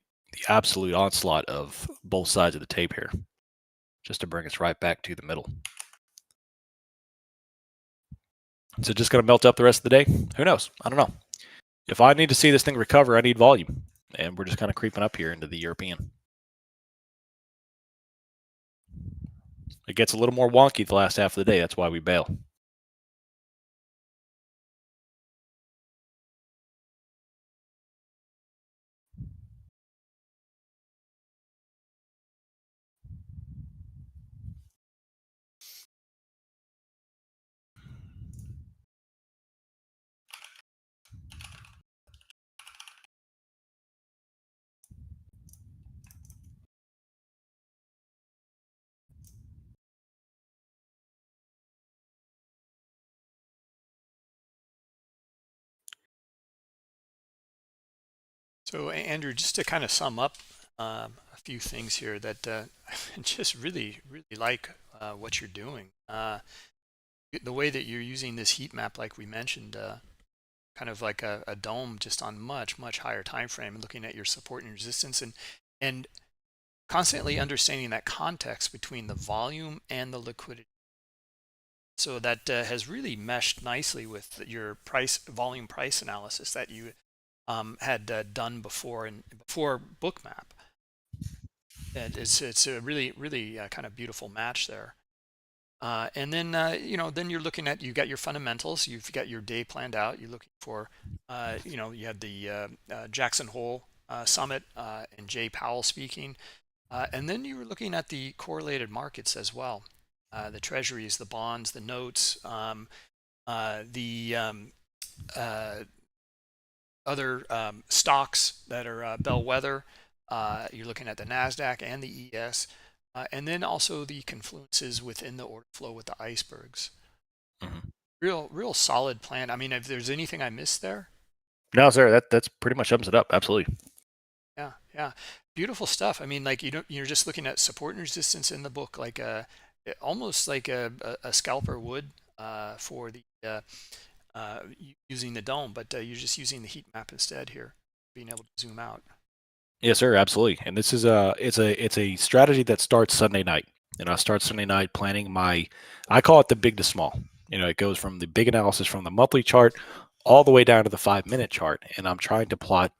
absolute onslaught of both sides of the tape here, just to bring us right back to the middle. Is it just going to melt up the rest of the day? Who knows? I don't know. If I need to see this thing recover, I need volume. And we're just kind of creeping up here into the European. It gets a little more wonky the last half of the day. That's why we bail. So Andrew, just to kind of sum up a few things here that just really like what you're doing. The way that you're using this heat map, like we mentioned, kind of like a dome, just on much higher time frame, looking at your support and resistance, and constantly understanding that context between the volume and the liquidity. So that has really meshed nicely with your volume price analysis that you had done before before Bookmap. And it's a really kind of beautiful match there. And then then you're looking at, you got your fundamentals, you've got your day planned out. You're looking for you had the Jackson Hole summit and Jay Powell speaking, and then you were looking at the correlated markets as well, the treasuries, the bonds, the notes, the other stocks that are bellwether. You're looking at the NASDAQ and the ES, and then also the confluences within the order flow with the icebergs. Mm-hmm. Real solid plan. I mean, if there's anything I missed there. No, sir, that's pretty much sums it up. Absolutely. Yeah, beautiful stuff. I mean, like, you're just looking at support and resistance in the book, like almost like a scalper would for the using the dome, but you're just using the heat map instead here, being able to zoom out. Yes, sir, absolutely. And this is it's a strategy that starts Sunday night. And I start Sunday night planning I call it the big to small. It goes from the big analysis from the monthly chart all the way down to the 5-minute chart, and I'm trying to plot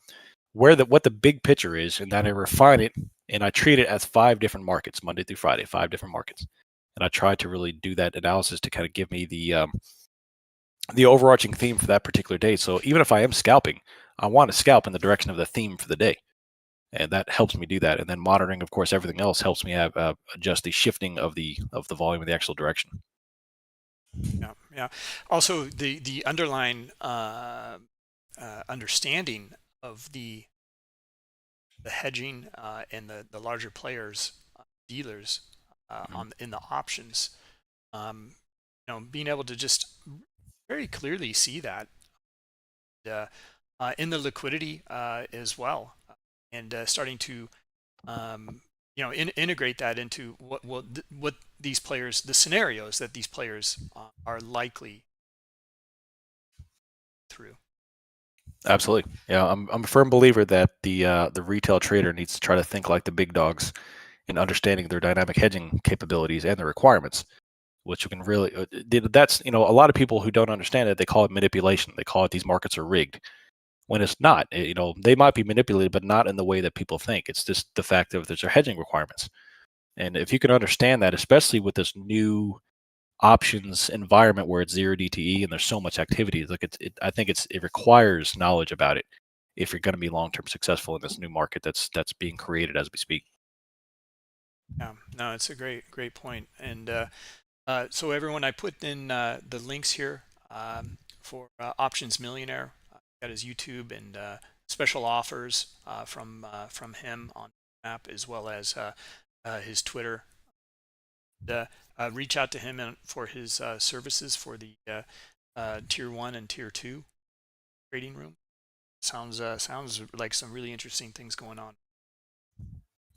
what the big picture is, and then I refine it and I treat it as 5 different markets, Monday through Friday, 5 different markets. And I try to really do that analysis to kind of give me the overarching theme for that particular day. So even if I am scalping, I want to scalp in the direction of the theme for the day. and that helps me do that. And then monitoring, of course, everything else helps me have adjust the shifting of the volume of the actual direction. Yeah, yeah. Also, the underlying understanding of the hedging and the larger players, dealers Mhm. on in the options, um, being able to just very clearly see that uh, in the liquidity as well, and starting to integrate that into what these players, the scenarios that these players are likely through. Absolutely. Yeah, I'm a firm believer that the retail trader needs to try to think like the big dogs in understanding their dynamic hedging capabilities and the requirements, which you can really that's a lot of people who don't understand it, they call it manipulation. They call it these markets are rigged when it's not. They might be manipulated, but not in the way that people think. It's just the fact that there's hedging requirements. And if you can understand that, especially with this new options environment where it's zero DTE and there's so much activity, like I think it requires knowledge about it if you're going to be long-term successful in this new market that's being created as we speak. Yeah, no, it's a great point. And so everyone, I put in the links here for Options Millionaire. Got his YouTube and special offers from him on app, as well as his Twitter. Reach out to him for his services for the tier 1 and tier 2 trading room. Sounds like some really interesting things going on.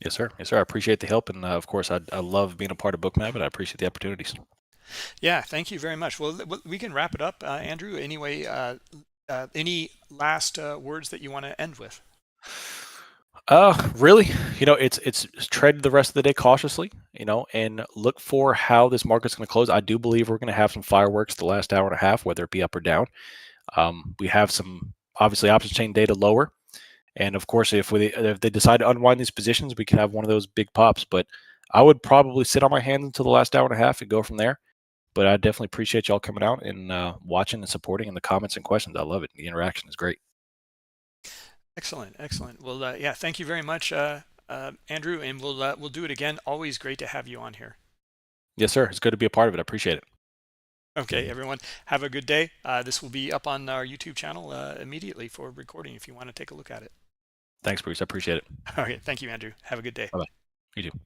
Yes, sir. Yes, sir. I appreciate the help, and of course, I love being a part of Bookmap, and I appreciate the opportunities. Yeah, thank you very much. Well, we can wrap it up, Andrew. Anyway, any last words that you want to end with? Really, it's tread the rest of the day cautiously, and look for how this market's going to close. I do believe we're going to have some fireworks the last hour and a half, whether it be up or down. We have some obviously options chain data lower, and of course, if they decide to unwind these positions, we can have one of those big pops. But I would probably sit on my hands until the last hour and a half and go from there. But I definitely appreciate y'all coming out and watching and supporting, and the comments and questions. I love it. The interaction is great. Excellent, excellent. Well, yeah, thank you very much, Andrew, and we'll do it again. Always great to have you on here. Yes, sir. It's good to be a part of it. I appreciate it. Okay, everyone, have a good day. This will be up on our YouTube channel immediately for recording if you want to take a look at it. Thanks, Bruce. I appreciate it. Okay, thank you, Andrew. Have a good day. Bye bye. You too.